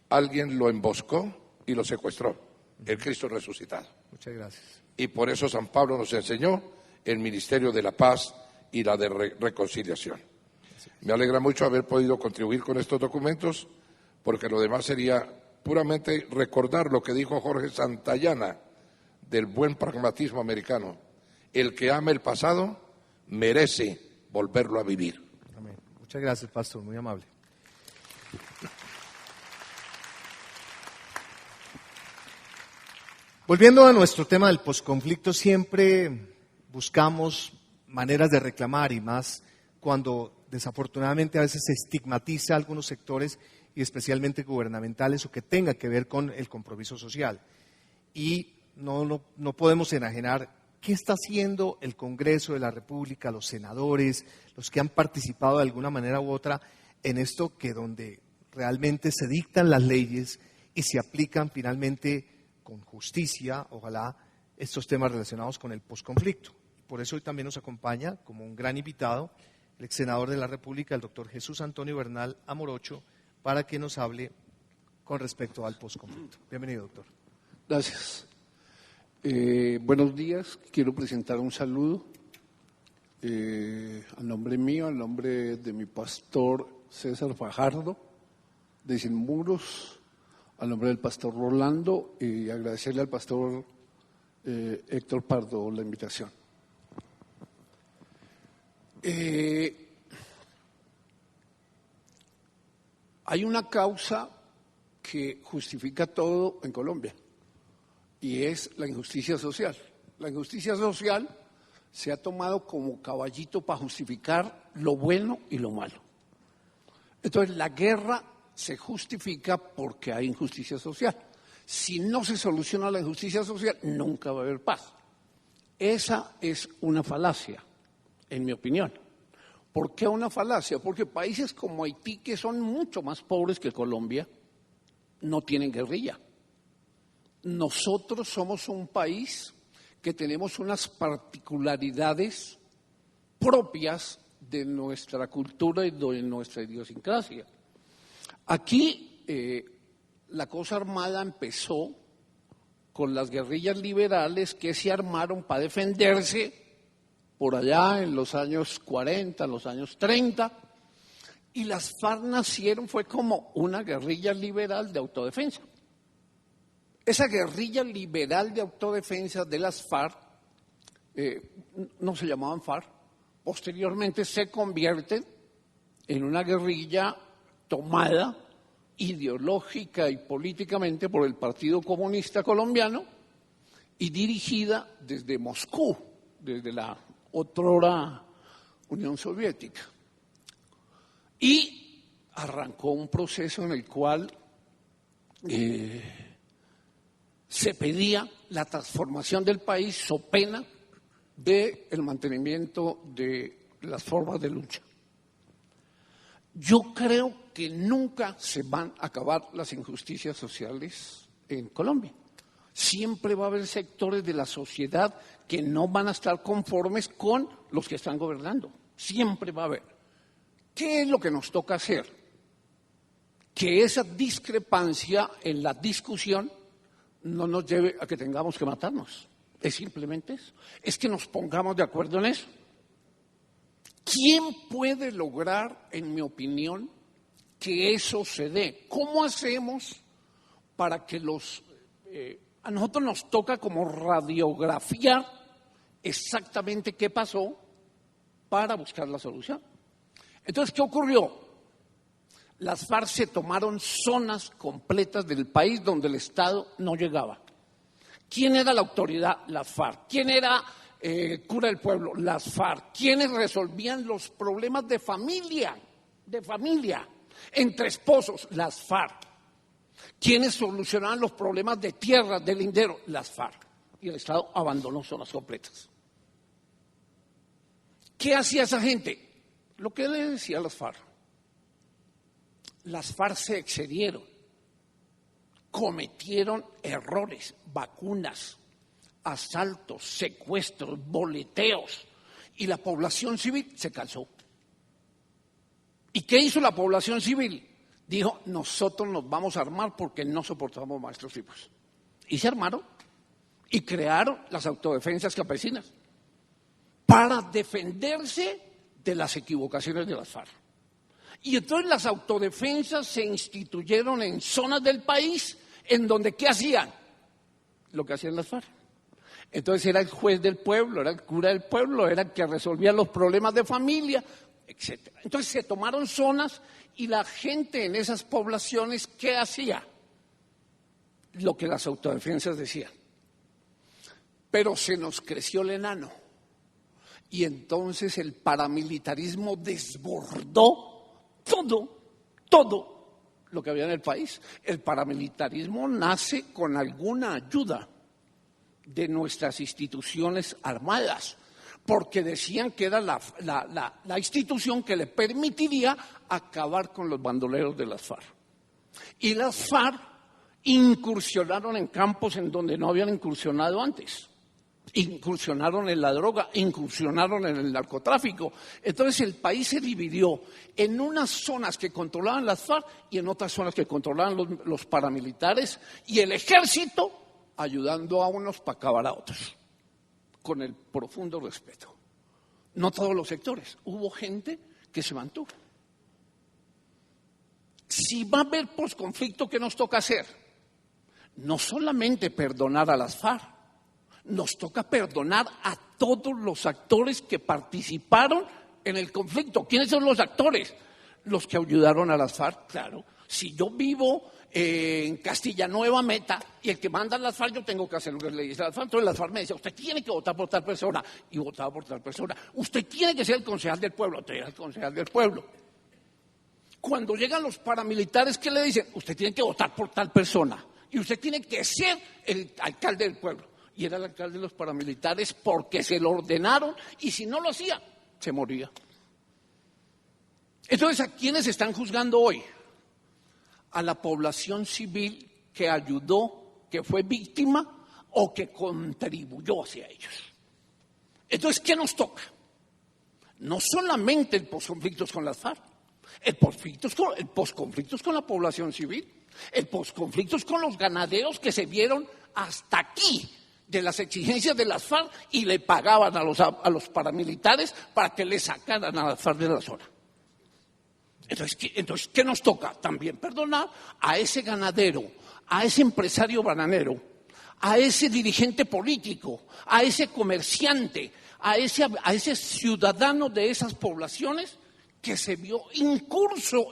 alguien lo emboscó y lo secuestró, el Cristo resucitado. Muchas gracias. Y por eso San Pablo nos enseñó el ministerio de la paz y la de reconciliación. Me alegra mucho haber podido contribuir con estos documentos, porque lo demás sería puramente recordar lo que dijo Jorge Santayana del buen pragmatismo americano. El que ama el pasado merece volverlo a vivir. Amén. Muchas gracias, pastor, muy amable. Volviendo a nuestro tema del posconflicto, siempre buscamos maneras de reclamar, y más cuando desafortunadamente a veces se estigmatiza a algunos sectores y especialmente gubernamentales o que tenga que ver con el compromiso social. Y no podemos enajenar qué está haciendo el Congreso de la República, los senadores, los que han participado de alguna manera u otra en esto, que donde realmente se dictan las leyes y se aplican finalmente con justicia, ojalá, estos temas relacionados con el posconflicto. Por eso hoy también nos acompaña como un gran invitado el ex senador de la República, el doctor Jesús Antonio Bernal Amorocho, para que nos hable con respecto al posconflicto. Bienvenido, doctor. Gracias. Buenos días. Quiero presentar un saludo a nombre mío, a nombre de mi pastor César Fajardo, de Sin Muros, a nombre del pastor Rolando, y agradecerle al pastor Héctor Pardo la invitación. Hay una causa que justifica todo en Colombia, y es la injusticia social. La injusticia social se ha tomado como caballito para justificar lo bueno y lo malo. Entonces, la guerra se justifica porque hay injusticia social. Si no se soluciona la injusticia social, nunca va a haber paz. Esa es una falacia, en mi opinión. ¿Por qué una falacia? Porque países como Haití, que son mucho más pobres que Colombia, no tienen guerrilla. Nosotros somos un país que tenemos unas particularidades propias de nuestra cultura y de nuestra idiosincrasia. Aquí la cosa armada empezó con las guerrillas liberales que se armaron para defenderse por allá en los años 40, los años 30, y las FARC nacieron, fue como una guerrilla liberal de autodefensa. Esa guerrilla liberal de autodefensa de las FARC, no se llamaban FARC, posteriormente se convierten en una guerrilla tomada ideológica y políticamente por el Partido Comunista Colombiano y dirigida desde Moscú, desde la otrora Unión Soviética. Y arrancó un proceso en el cual se pedía la transformación del país so pena del mantenimiento de las formas de lucha. Yo creo que nunca se van a acabar las injusticias sociales en Colombia. Siempre va a haber sectores de la sociedad que no van a estar conformes con los que están gobernando. Siempre va a haber. ¿Qué es lo que nos toca hacer? Que esa discrepancia en la discusión no nos lleve a que tengamos que matarnos. Es simplemente eso. Es que nos pongamos de acuerdo en eso. ¿Quién puede lograr, en mi opinión, que eso se dé? ¿Cómo hacemos para que a nosotros nos toca como radiografiar exactamente qué pasó para buscar la solución? Entonces, ¿qué ocurrió? Las FARC se tomaron zonas completas del país donde el Estado no llegaba. ¿Quién era la autoridad? Las FARC. ¿Quién era cura del pueblo? Las FARC. ¿Quiénes resolvían los problemas de familia? Entre esposos, las FARC. ¿Quiénes solucionaban los problemas de tierra, de lindero? Las FARC. Y el Estado abandonó zonas completas. ¿Qué hacía esa gente? Lo que le decía a las FARC. Las FARC se excedieron. cometieron errores, vacunas, asaltos, secuestros, boleteos, y la población civil se cansó. ¿Y qué hizo la población civil? Dijo, nosotros nos vamos a armar porque no soportamos más estos tipos. Y se armaron y crearon las autodefensas campesinas para defenderse de las equivocaciones de las FARC. Y entonces las autodefensas se instituyeron en zonas del país en donde, ¿qué hacían? Lo que hacían las FARC. Entonces era el juez del pueblo, era el cura del pueblo, era el que resolvía los problemas de familia, etc. Entonces se tomaron zonas y la gente en esas poblaciones, ¿qué hacía? Lo que las autodefensas decían. Pero se nos creció el enano y entonces el paramilitarismo desbordó todo lo que había en el país. El paramilitarismo nace con alguna ayuda de nuestras instituciones armadas, porque decían que era la institución que le permitiría acabar con los bandoleros de las FARC. Y las FARC incursionaron en campos en donde no habían incursionado antes. Incursionaron en la droga, incursionaron en el narcotráfico. Entonces el país se dividió en unas zonas que controlaban las FARC y en otras zonas que controlaban los paramilitares y el ejército ayudando a unos para acabar a otros, con el profundo respeto. No todos los sectores, hubo gente que se mantuvo. Si va a haber posconflicto, ¿qué nos toca hacer? No solamente perdonar a las FARC, nos toca perdonar a todos los actores que participaron en el conflicto. ¿Quiénes son los actores? Los que ayudaron a las FARC, claro. Si yo vivo en Castilla Nueva Meta y el que manda las FARC, yo tengo que hacer lo que le dice a las FARC. Entonces las FARC me decía, usted tiene que votar por tal persona, y votaba por tal persona. Usted tiene que ser el concejal del pueblo, usted era el concejal del pueblo. Cuando llegan los paramilitares, ¿qué le dicen? Usted tiene que votar por tal persona y usted tiene que ser el alcalde del pueblo. Y era el alcalde de los paramilitares porque se lo ordenaron y si no lo hacía, se moría. Entonces, ¿a quiénes están juzgando hoy? A la población civil que ayudó, que fue víctima o que contribuyó hacia ellos. Entonces, ¿qué nos toca? No solamente el posconflicto con las FARC, el posconflicto con la población civil, el posconflicto con los ganaderos que se vieron hasta aquí de las exigencias de las FARC y le pagaban a los paramilitares para que le sacaran a las FARC de la zona. Entonces, ¿qué nos toca? También perdonar a ese ganadero, a ese empresario bananero, a ese dirigente político, a ese comerciante, a ese ciudadano de esas poblaciones que se vio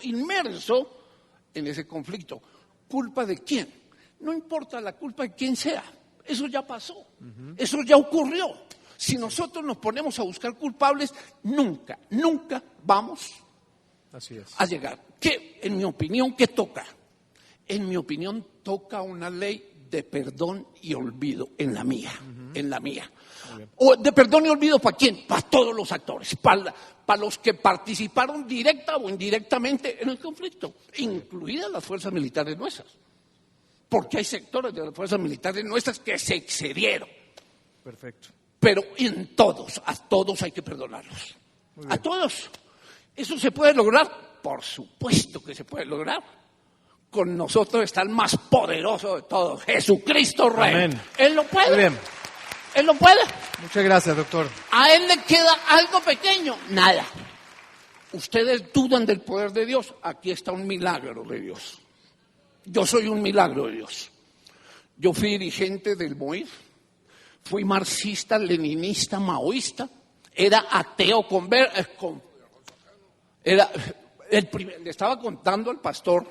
inmerso en ese conflicto. ¿Culpa de quién? No importa la culpa de quién sea, eso ya pasó, eso ya ocurrió. Si nosotros nos ponemos a buscar culpables, nunca vamos a llegar. ¿Qué, en mi opinión, qué toca? En mi opinión, toca una ley de perdón y olvido, en la mía. ¿O de perdón y olvido para quién? Para todos los actores, para los que participaron directa o indirectamente en el conflicto, incluidas las fuerzas militares nuestras. Porque hay sectores de las fuerzas militares nuestras que se excedieron. Perfecto. Pero a todos hay que perdonarlos. A todos. ¿Eso se puede lograr? Por supuesto que se puede lograr. Con nosotros está el más poderoso de todos, Jesucristo Rey. Amén. Él lo puede. Muy bien. Él lo puede. Muchas gracias, doctor. A él le queda algo pequeño, nada. Ustedes dudan del poder de Dios, aquí está un milagro de Dios. Yo soy un milagro de Dios. Yo fui dirigente del MOIR, fui marxista, leninista, maoísta, era ateo le estaba contando al pastor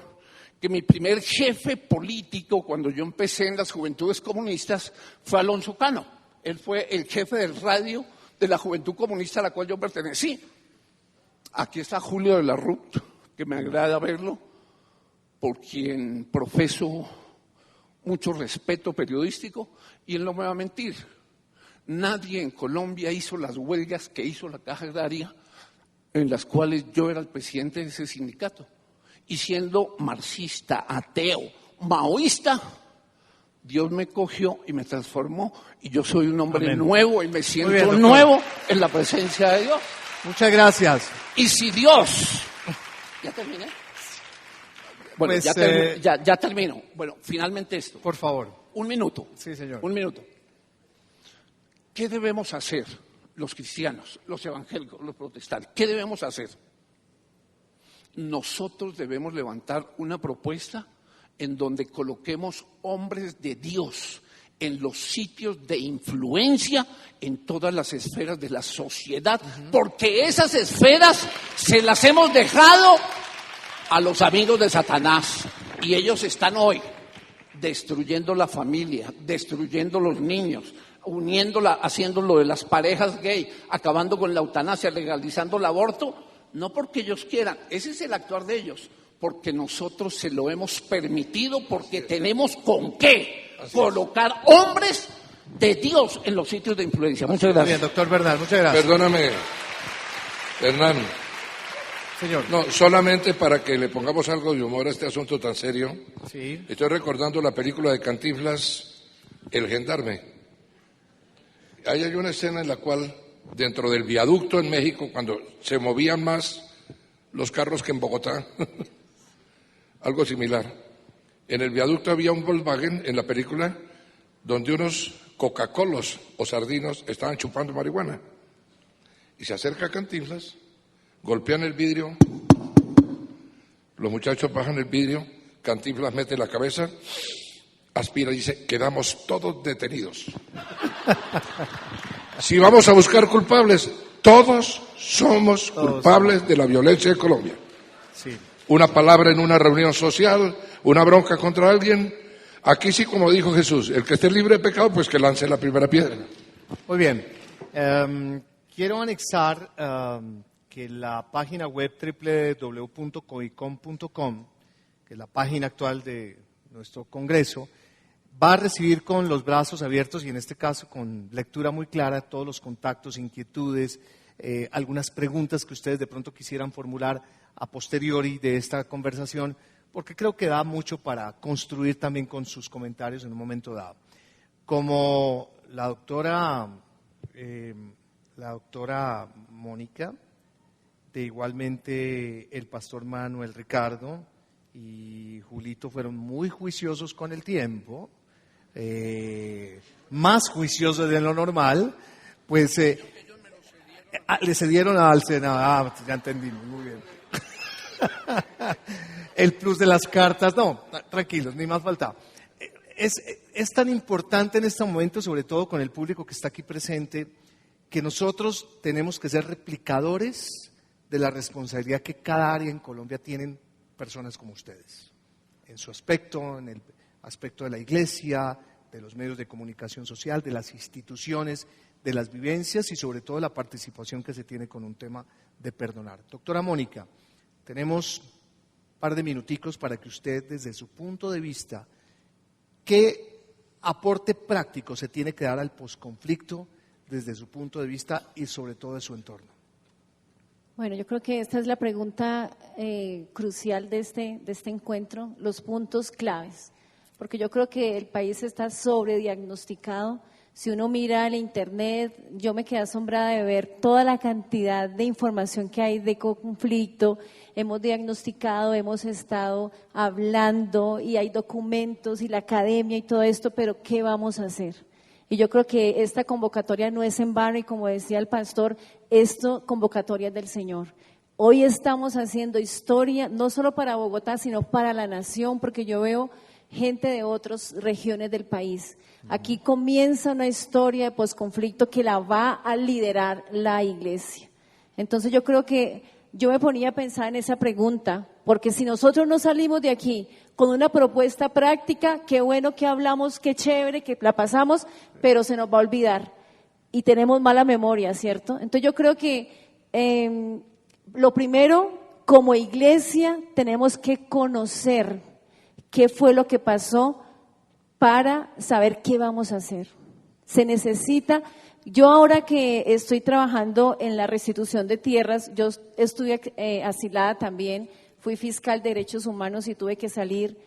que mi primer jefe político cuando yo empecé en las Juventudes Comunistas fue Alonso Cano. Él fue el jefe del radio de la Juventud Comunista a la cual yo pertenecí. Aquí está Julio de la Rut, que me agrada verlo, por quien profeso mucho respeto periodístico, y él no me va a mentir. Nadie en Colombia hizo las huelgas que hizo la Caja Agraria, en las cuales yo era el presidente de ese sindicato. Y siendo marxista, ateo, maoísta, Dios me cogió y me transformó y yo soy un hombre Amén. nuevo y me Muy siento bien, doctor. nuevo en la presencia de Dios. Muchas gracias. Y si Dios... ¿Ya terminé? Bueno, Pues, ya termino. Bueno, finalmente esto. Por favor. Un minuto. Sí, señor. Un minuto. ¿Qué debemos hacer los cristianos, los evangélicos, los protestantes? ¿Qué debemos hacer? Nosotros debemos levantar una propuesta en donde coloquemos hombres de Dios en los sitios de influencia en todas las esferas de la sociedad, porque esas esferas se las hemos dejado a los amigos de Satanás y ellos están hoy destruyendo la familia, destruyendo los niños, uniéndola, haciendo lo de las parejas gay, acabando con la eutanasia, legalizando el aborto, no porque ellos quieran, ese es el actuar de ellos, porque nosotros se lo hemos permitido, porque tenemos con qué colocar hombres de Dios en los sitios de influencia. Muchas Muy gracias. bien, doctor Bernal, muchas gracias. Perdóname, Hernán. Señor. No, solamente para que le pongamos algo de humor a este asunto tan serio. Sí. Estoy recordando la película de Cantinflas, El Gendarme. Ahí hay una escena en la cual, dentro del viaducto en México, cuando se movían más los carros que en Bogotá, algo similar. En el viaducto había un Volkswagen en la película donde unos Coca-Colos o sardinos estaban chupando marihuana. Y se acerca a Cantinflas, golpean el vidrio, los muchachos bajan el vidrio, Cantinflas mete la cabeza, aspira y dice, quedamos todos detenidos. Si vamos a buscar culpables, todos somos culpables de la violencia en Colombia. Sí. Una palabra en una reunión social, una bronca contra alguien. Aquí sí, como dijo Jesús, el que esté libre de pecado, pues que lance la primera piedra. Muy bien. Quiero anexar que la página web www.coicom.com, que es la página actual de nuestro Congreso, va a recibir con los brazos abiertos y en este caso con lectura muy clara todos los contactos, inquietudes, algunas preguntas que ustedes de pronto quisieran formular a posteriori de esta conversación, porque creo que da mucho para construir también con sus comentarios en un momento dado. Como la doctora Mónica, de igualmente el pastor Manuel Ricardo y Julito fueron muy juiciosos con el tiempo, más juiciosos de lo normal, pues le cedieron al Senado, ya entendí, muy bien. El plus de las cartas, no, tranquilos, ni más faltaba. Es tan importante en este momento, sobre todo con el público que está aquí presente, que nosotros tenemos que ser replicadores de la responsabilidad que cada área en Colombia tienen personas como ustedes, en su aspecto, en el aspecto de la iglesia, de los medios de comunicación social, de las instituciones, de las vivencias y sobre todo la participación que se tiene con un tema de perdonar. Doctora Mónica, tenemos un par de minuticos para que usted, desde su punto de vista, ¿qué aporte práctico se tiene que dar al posconflicto desde su punto de vista y sobre todo de su entorno? Bueno, yo creo que esta es la pregunta crucial de este encuentro, los puntos claves, porque yo creo que el país está sobrediagnosticado. Si uno mira el internet, yo me quedé asombrada de ver toda la cantidad de información que hay de conflicto. Hemos diagnosticado, hemos estado hablando y hay documentos y la academia y todo esto, pero ¿qué vamos a hacer? Y yo creo que esta convocatoria no es en vano y como decía el pastor, esto convocatoria es del Señor. Hoy estamos haciendo historia, no solo para Bogotá, sino para la nación, porque yo veo gente de otras regiones del país. Aquí comienza una historia de posconflicto que la va a liderar la iglesia. Entonces yo creo que yo me ponía a pensar en esa pregunta, porque si nosotros no salimos de aquí con una propuesta práctica, qué bueno que hablamos, qué chévere, que la pasamos, pero se nos va a olvidar y tenemos mala memoria, ¿cierto? Entonces yo creo que lo primero, como iglesia, tenemos que conocer qué fue lo que pasó para saber qué vamos a hacer. Se necesita, yo ahora que estoy trabajando en la restitución de tierras, yo estuve asilada también, fui fiscal de derechos humanos y tuve que salir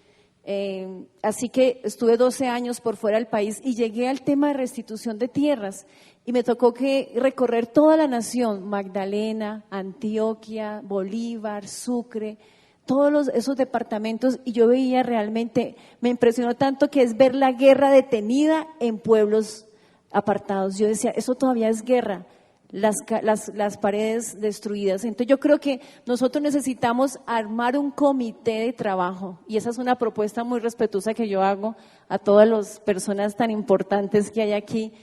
Así que estuve 12 años por fuera del país y llegué al tema de restitución de tierras y me tocó que recorrer toda la nación, Magdalena, Antioquia, Bolívar, Sucre, todos esos departamentos, y yo veía realmente, me impresionó tanto que es ver la guerra detenida en pueblos apartados. Yo decía, eso todavía es guerra. Las paredes destruidas. Entonces yo creo que nosotros necesitamos armar un comité de trabajo, y esa es una propuesta muy respetuosa que yo hago a todas las personas tan importantes que hay aquí.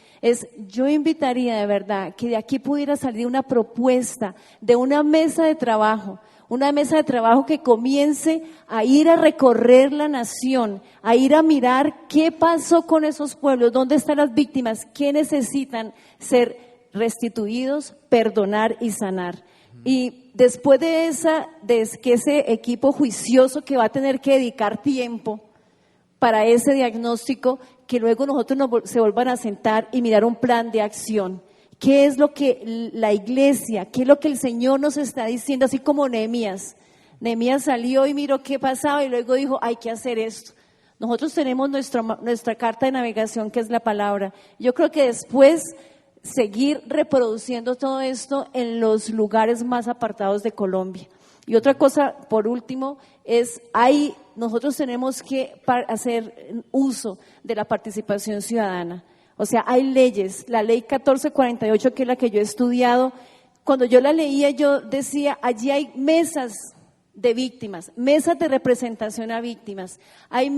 Yo invitaría de verdad que de aquí pudiera salir una propuesta de una mesa de trabajo, que comience a ir a recorrer la nación, a ir a mirar qué pasó con esos pueblos, dónde están las víctimas, qué necesitan ser restituidos, perdonar y sanar. Y después de que ese equipo juicioso que va a tener que dedicar tiempo para ese diagnóstico, que luego nosotros se vuelvan a sentar y mirar un plan de acción. ¿Qué es lo que la iglesia, qué es lo que el Señor nos está diciendo? Así como Nehemías. Nehemías salió y miró qué pasaba y luego dijo, hay que hacer esto. Nosotros tenemos nuestra carta de navegación, que es la palabra. Yo creo que después seguir reproduciendo todo esto en los lugares más apartados de Colombia. Y otra cosa, por último, nosotros tenemos que hacer uso de la participación ciudadana. O sea, hay leyes, la ley 1448, que es la que yo he estudiado. Cuando yo la leía, yo decía, allí hay mesas de víctimas, mesas de representación a víctimas, hay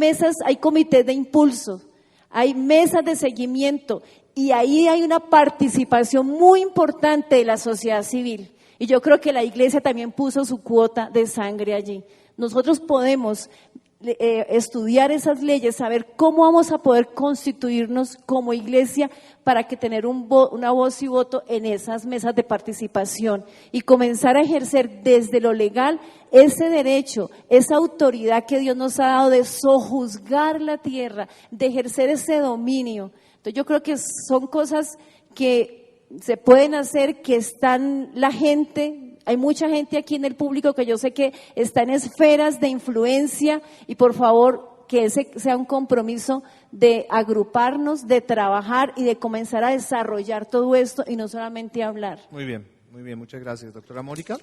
comités de impulso, hay mesas de seguimiento, y ahí hay una participación muy importante de la sociedad civil. Y yo creo que la iglesia también puso su cuota de sangre allí. Nosotros podemos estudiar esas leyes, saber cómo vamos a poder constituirnos como iglesia para que tener una voz y voto en esas mesas de participación y comenzar a ejercer desde lo legal ese derecho, esa autoridad que Dios nos ha dado de sojuzgar la tierra, de ejercer ese dominio. Entonces yo creo que son cosas que se pueden hacer, que hay mucha gente aquí en el público que yo sé que está en esferas de influencia, y por favor que ese sea un compromiso de agruparnos, de trabajar y de comenzar a desarrollar todo esto y no solamente hablar. Muy bien, muchas gracias, doctora Mónica.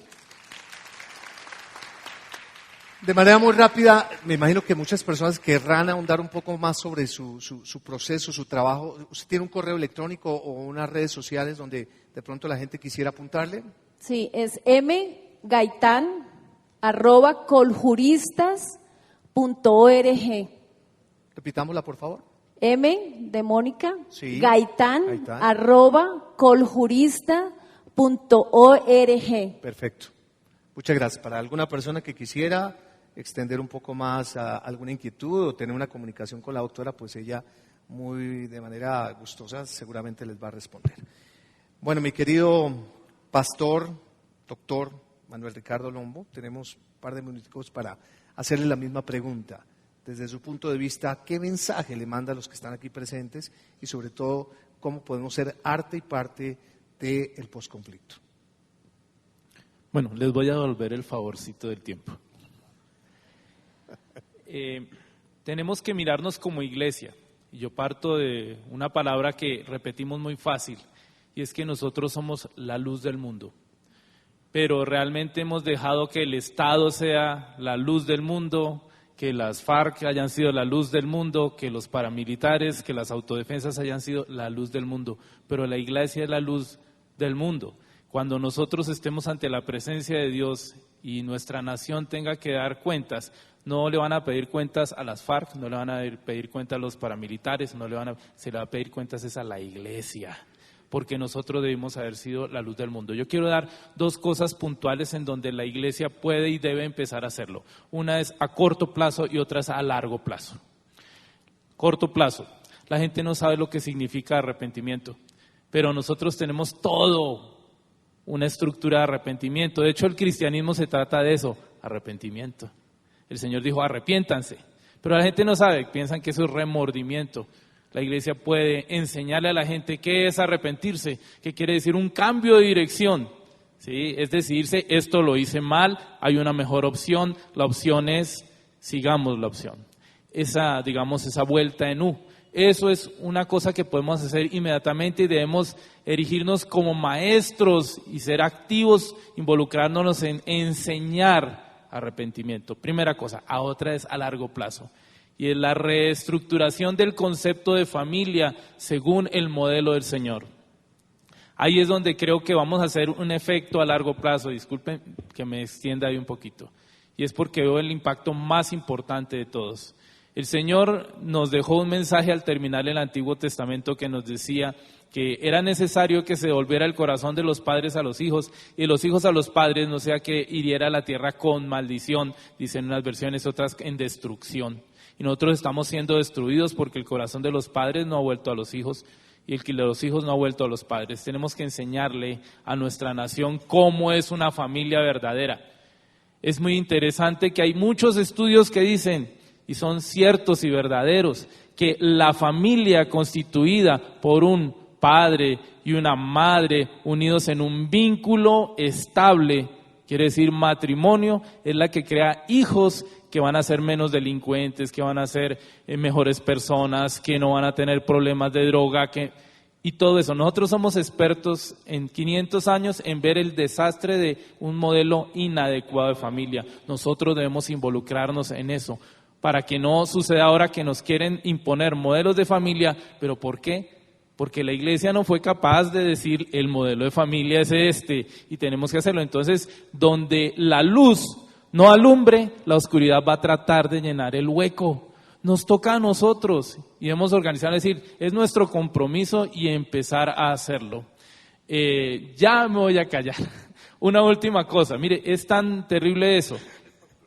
De manera muy rápida, me imagino que muchas personas querrán ahondar un poco más sobre su proceso, su trabajo. ¿Usted tiene un correo electrónico o unas redes sociales donde de pronto la gente quisiera apuntarle? Sí, es mgaitan@coljuristas.org. Repitámosla, por favor. M de Mónica, sí, Gaitán. @coljuristas.org. Perfecto. Muchas gracias. Para alguna persona que quisiera extender un poco más alguna inquietud o tener una comunicación con la doctora, pues ella de manera gustosa seguramente les va a responder. Bueno, mi querido pastor, doctor Manuel Ricardo Lombo, tenemos un par de minutos para hacerle la misma pregunta. Desde su punto de vista, ¿qué mensaje le manda a los que están aquí presentes? Y sobre todo, ¿cómo podemos ser arte y parte del posconflicto? Bueno, les voy a devolver el favorcito del tiempo. Tenemos que mirarnos como iglesia. Y yo parto de una palabra que repetimos muy fácil, y es que nosotros somos la luz del mundo. Pero realmente hemos dejado que el Estado sea la luz del mundo, que las FARC hayan sido la luz del mundo, que los paramilitares, que las autodefensas hayan sido la luz del mundo. Pero la iglesia es la luz del mundo. Cuando nosotros estemos ante la presencia de Dios y nuestra nación tenga que dar cuentas, no le van a pedir cuentas a las FARC, no le van a pedir cuentas a los paramilitares, se le va a pedir cuentas a la iglesia, porque nosotros debemos haber sido la luz del mundo. Yo quiero dar dos cosas puntuales en donde la iglesia puede y debe empezar a hacerlo. Una es a corto plazo y otra es a largo plazo. Corto plazo, la gente no sabe lo que significa arrepentimiento, pero nosotros tenemos todo una estructura de arrepentimiento. De hecho, el cristianismo se trata de eso, arrepentimiento. El Señor dijo, arrepiéntanse, pero la gente no sabe, piensan que eso es remordimiento. La iglesia puede enseñarle a la gente qué es arrepentirse, que quiere decir un cambio de dirección, ¿sí? Es decidirse, esto lo hice mal, hay una mejor opción, la opción es, sigamos la opción. esa vuelta en U. Eso es una cosa que podemos hacer inmediatamente y debemos erigirnos como maestros y ser activos, involucrándonos en enseñar arrepentimiento. Primera cosa. A otra es a largo plazo. Y es la reestructuración del concepto de familia según el modelo del Señor. Ahí es donde creo que vamos a hacer un efecto a largo plazo. Disculpen que me extienda ahí un poquito. Y es porque veo el impacto más importante de todos. El Señor nos dejó un mensaje al terminar el Antiguo Testamento que nos decía que era necesario que se devolviera el corazón de los padres a los hijos y de los hijos a los padres, no sea que hiriera la tierra con maldición, dicen unas versiones, otras en destrucción. Y nosotros estamos siendo destruidos porque el corazón de los padres no ha vuelto a los hijos y el de los hijos no ha vuelto a los padres. Tenemos que enseñarle a nuestra nación cómo es una familia verdadera. Es muy interesante que hay muchos estudios que dicen, y son ciertos y verdaderos, que la familia constituida por un padre y una madre unidos en un vínculo estable, quiere decir matrimonio, es la que crea hijos que van a ser menos delincuentes, que van a ser mejores personas, que no van a tener problemas de droga, y todo eso. Nosotros somos expertos en 500 años en ver el desastre de un modelo inadecuado de familia. Nosotros debemos involucrarnos en eso, para que no suceda ahora que nos quieren imponer modelos de familia. ¿Pero por qué? Porque la iglesia no fue capaz de decir el modelo de familia es este y tenemos que hacerlo. Entonces, donde la luz no alumbre, la oscuridad va a tratar de llenar el hueco. Nos toca a nosotros y hemos organizado, es decir, es nuestro compromiso y empezar a hacerlo. Ya me voy a callar. Una última cosa, mire, es tan terrible eso.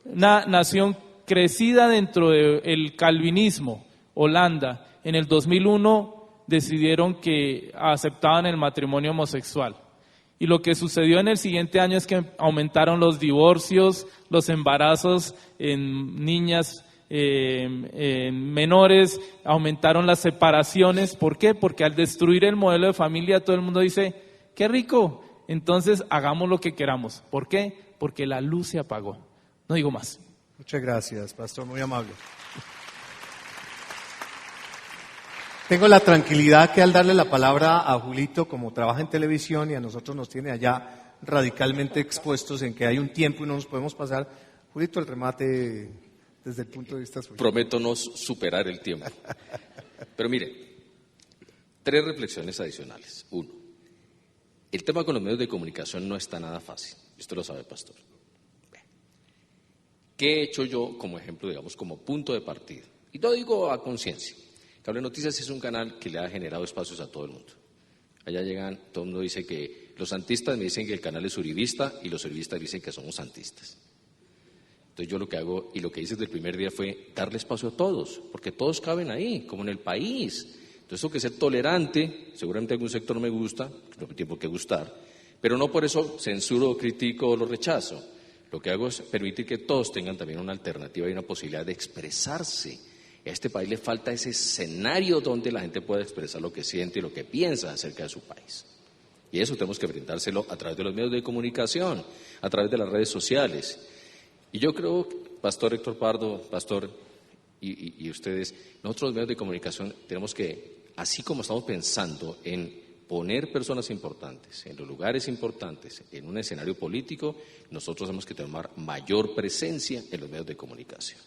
Una nación crecida dentro del calvinismo, Holanda, en el 2001 decidieron que aceptaban el matrimonio homosexual. Y lo que sucedió en el siguiente año es que aumentaron los divorcios, los embarazos en niñas, en menores, aumentaron las separaciones. ¿Por qué? Porque al destruir el modelo de familia todo el mundo dice, ¡qué rico! Entonces hagamos lo que queramos. ¿Por qué? Porque la luz se apagó. No digo más. Muchas gracias, pastor, muy amable. Tengo la tranquilidad que al darle la palabra a Julito, como trabaja en televisión y a nosotros nos tiene allá radicalmente expuestos en que hay un tiempo y no nos podemos pasar, Julito, el remate desde el punto de vista suyo. Prometo no superar el tiempo. Pero mire, 3 reflexiones adicionales. 1, el tema con los medios de comunicación no está nada fácil. Usted lo sabe, pastor. ¿Qué he hecho yo como ejemplo, digamos, como punto de partida? Y lo digo a conciencia. Cable Noticias es un canal que le ha generado espacios a todo el mundo. Allá llegan, todo el mundo dice que los santistas me dicen que el canal es uribista y los uribistas dicen que somos santistas. Entonces yo lo que hago y lo que hice desde el primer día fue darle espacio a todos, porque todos caben ahí, como en el país. Entonces tengo que ser tolerante, seguramente algún sector no me gusta, no me tiene que gustar, pero no por eso censuro o critico o lo rechazo. Lo que hago es permitir que todos tengan también una alternativa y una posibilidad de expresarse. A este país le falta ese escenario donde la gente pueda expresar lo que siente y lo que piensa acerca de su país. Y eso tenemos que brindárselo a través de los medios de comunicación, a través de las redes sociales. Y yo creo, pastor Héctor Pardo, pastor y ustedes, nosotros los medios de comunicación tenemos que, así como estamos pensando en poner personas importantes en los lugares importantes, en un escenario político, nosotros tenemos que tomar mayor presencia en los medios de comunicación.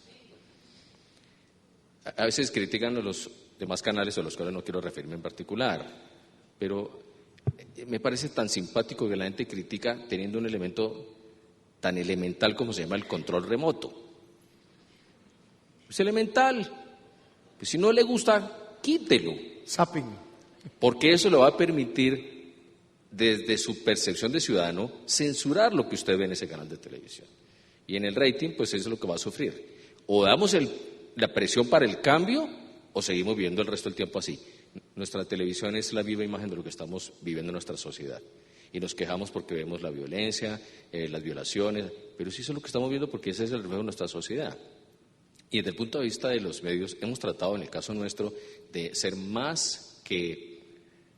A veces critican a los demás canales a los cuales no quiero referirme en particular, pero me parece tan simpático que la gente critica teniendo un elemento tan elemental como se llama el control remoto. Es elemental. Pues si no le gusta, quítelo. Zapping. Porque eso le va a permitir, desde su percepción de ciudadano, censurar lo que usted ve en ese canal de televisión. Y en el rating, pues eso es lo que va a sufrir. O damos la presión para el cambio, o seguimos viviendo el resto del tiempo así. Nuestra televisión es la viva imagen de lo que estamos viviendo en nuestra sociedad. Y nos quejamos porque vemos la violencia, las violaciones, pero sí eso es lo que estamos viendo porque ese es el reflejo de nuestra sociedad. Y desde el punto de vista de los medios, hemos tratado en el caso nuestro de ser más que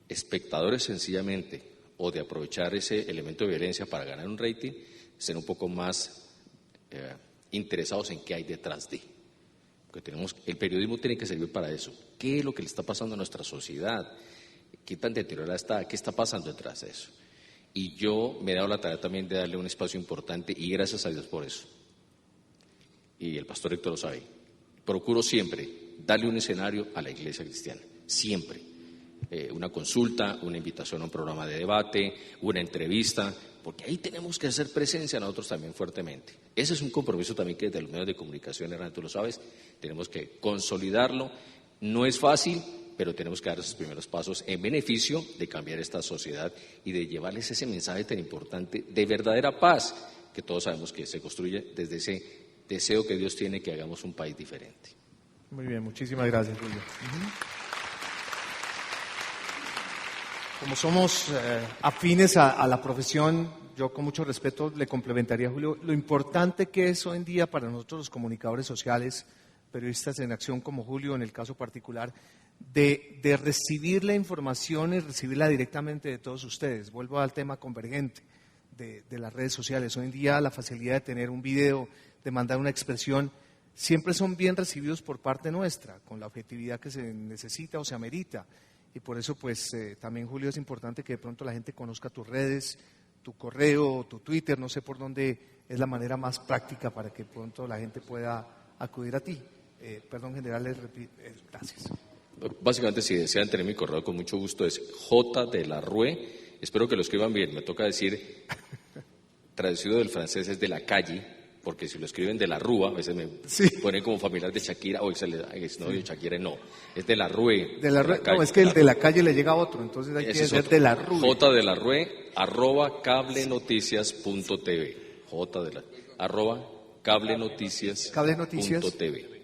espectadores sencillamente, o de aprovechar ese elemento de violencia para ganar un rating, ser un poco más interesados en qué hay detrás de. que el periodismo tiene que servir para eso. ¿Qué es lo que le está pasando a nuestra sociedad? ¿Qué tan deteriorada está? ¿Qué está pasando detrás de eso? Y yo me he dado la tarea también de darle un espacio importante y gracias a Dios por eso. Y el pastor Héctor lo sabe. Procuro siempre darle un escenario a la iglesia cristiana, siempre. Una consulta, una invitación a un programa de debate, una entrevista, porque ahí tenemos que hacer presencia nosotros también fuertemente. Ese es un compromiso también que desde los medios de comunicación, Hernán, tú lo sabes, tenemos que consolidarlo. No es fácil, pero tenemos que dar esos primeros pasos en beneficio de cambiar esta sociedad y de llevarles ese mensaje tan importante de verdadera paz, que todos sabemos que se construye desde ese deseo que Dios tiene que hagamos un país diferente. Muy bien, muchísimas gracias, Julio. Como somos afines a la profesión, yo con mucho respeto le complementaría a Julio lo importante que es hoy en día para nosotros los comunicadores sociales, periodistas en acción como Julio en el caso particular, de recibir la información y recibirla directamente de todos ustedes. Vuelvo al tema convergente de las redes sociales. Hoy en día la facilidad de tener un video, de mandar una expresión, siempre son bien recibidos por parte nuestra, con la objetividad que se necesita o se amerita. Y por eso, pues, también, Julio, es importante que de pronto la gente conozca tus redes, tu correo, tu Twitter, no sé por dónde es la manera más práctica para que pronto la gente pueda acudir a ti. Perdón, general, gracias. Básicamente, si desean tener mi correo, con mucho gusto, es J.de.la.Rue. Espero que lo escriban bien, me toca decir, traducido del francés es de la calle, porque si lo escriben de la Rúa, a veces me ponen como familiar de Shakira, o exnovio de Shakira, no, es de la Rue. De la Rue, no, es que el de la calle le llega a otro, entonces hay que decir de la Rue. J.de.la.Rue, @cablenoticias.tv, @cablenoticias.tv.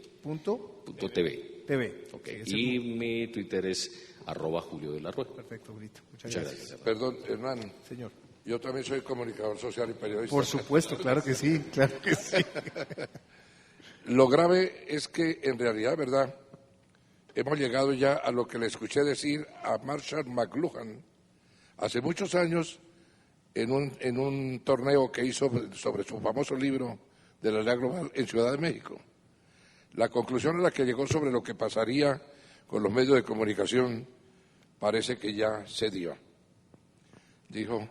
TV. Okay. Y mi Twitter es @JulioDeLaRue. Perfecto, Brito. Muchas gracias. Perdón, Hernán. Señor. Yo también soy comunicador social y periodista. Por supuesto, claro que sí, claro que sí. Lo grave es que, en realidad, ¿verdad?, hemos llegado ya a lo que le escuché decir a Marshall McLuhan hace muchos años en un torneo que hizo sobre su famoso libro de la realidad global en Ciudad de México. La conclusión a la que llegó sobre lo que pasaría con los medios de comunicación parece que ya se dio. Dijo: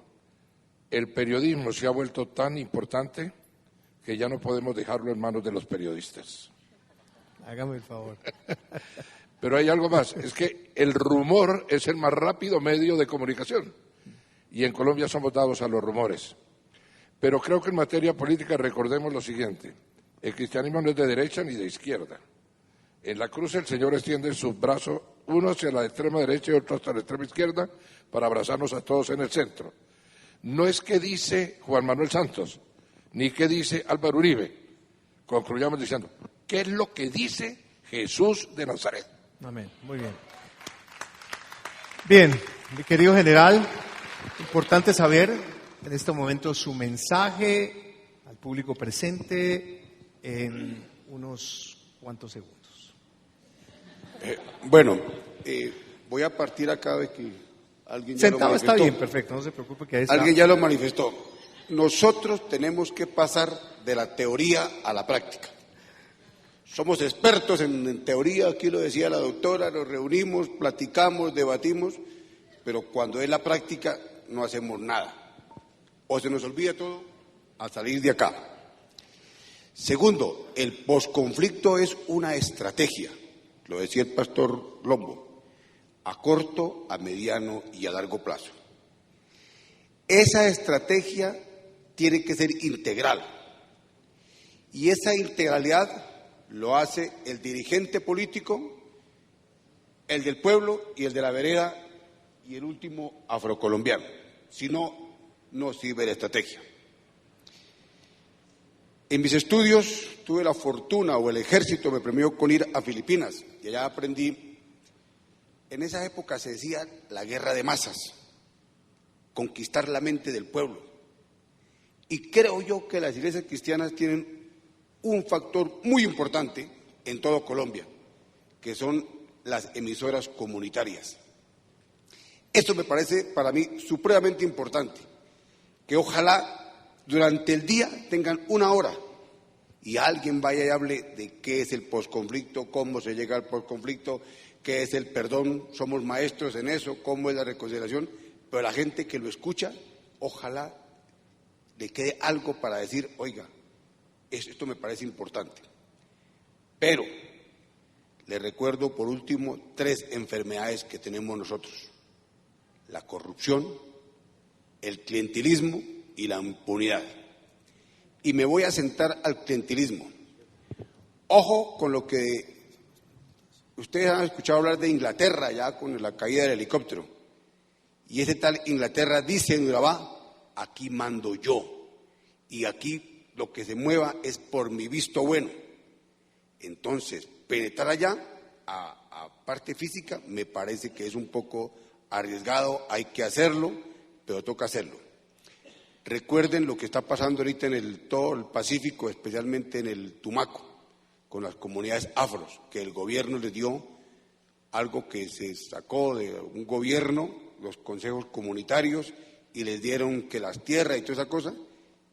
el periodismo se ha vuelto tan importante que ya no podemos dejarlo en manos de los periodistas. Hágame el favor. Pero hay algo más, es que el rumor es el más rápido medio de comunicación y en Colombia somos dados a los rumores. Pero creo que en materia política recordemos lo siguiente: el cristianismo no es de derecha ni de izquierda. En la cruz el Señor extiende sus brazos, uno hacia la extrema derecha y otro hacia la extrema izquierda, para abrazarnos a todos en el centro. No es que dice Juan Manuel Santos, ni que dice Álvaro Uribe. Concluyamos diciendo, ¿qué es lo que dice Jesús de Nazaret? Amén, muy bien. Bien, mi querido general, importante saber en este momento su mensaje al público presente en unos cuantos segundos. Voy a partir acá de que alguien ya sentado lo está manifestó. bien, perfecto, no se preocupe que ahí está. Alguien ya lo manifestó. Nosotros tenemos que pasar de la teoría a la práctica. Somos expertos en teoría, aquí lo decía la doctora, nos reunimos, platicamos, debatimos, pero cuando es la práctica no hacemos nada. O se nos olvida todo al salir de acá. Segundo, el posconflicto es una estrategia, lo decía el pastor Lombo, a corto, a mediano y a largo plazo. Esa estrategia tiene que ser integral y esa integralidad lo hace el dirigente político, el del pueblo y el de la vereda y el último afrocolombiano. Si no, no sirve la estrategia. En mis estudios tuve la fortuna, o el ejército me premió con ir a Filipinas y allá aprendí. En esa época se decía la guerra de masas, conquistar la mente del pueblo. Y creo yo que las iglesias cristianas tienen un factor muy importante en todo Colombia, que son las emisoras comunitarias. Esto me parece para mí supremamente importante, que ojalá durante el día tengan una hora y alguien vaya y hable de qué es el posconflicto, cómo se llega al posconflicto, qué es el perdón, somos maestros en eso, cómo es la reconciliación, pero la gente que lo escucha, ojalá le quede algo para decir, oiga, esto me parece importante. Pero le recuerdo por último 3 enfermedades que tenemos nosotros: la corrupción, el clientelismo y la impunidad. Y me voy a sentar al clientelismo. Ojo con lo que ustedes han escuchado hablar de Inglaterra, ya con la caída del helicóptero. Y ese tal Inglaterra dice en Urabá, aquí mando yo. Y aquí lo que se mueva es por mi visto bueno. Entonces, penetrar allá a parte física me parece que es un poco arriesgado, hay que hacerlo, pero toca hacerlo. Recuerden lo que está pasando ahorita en todo el Pacífico, especialmente en el Tumaco, con las comunidades afros, que el gobierno les dio algo que se sacó de un gobierno, los consejos comunitarios, y les dieron que las tierras y toda esa cosa,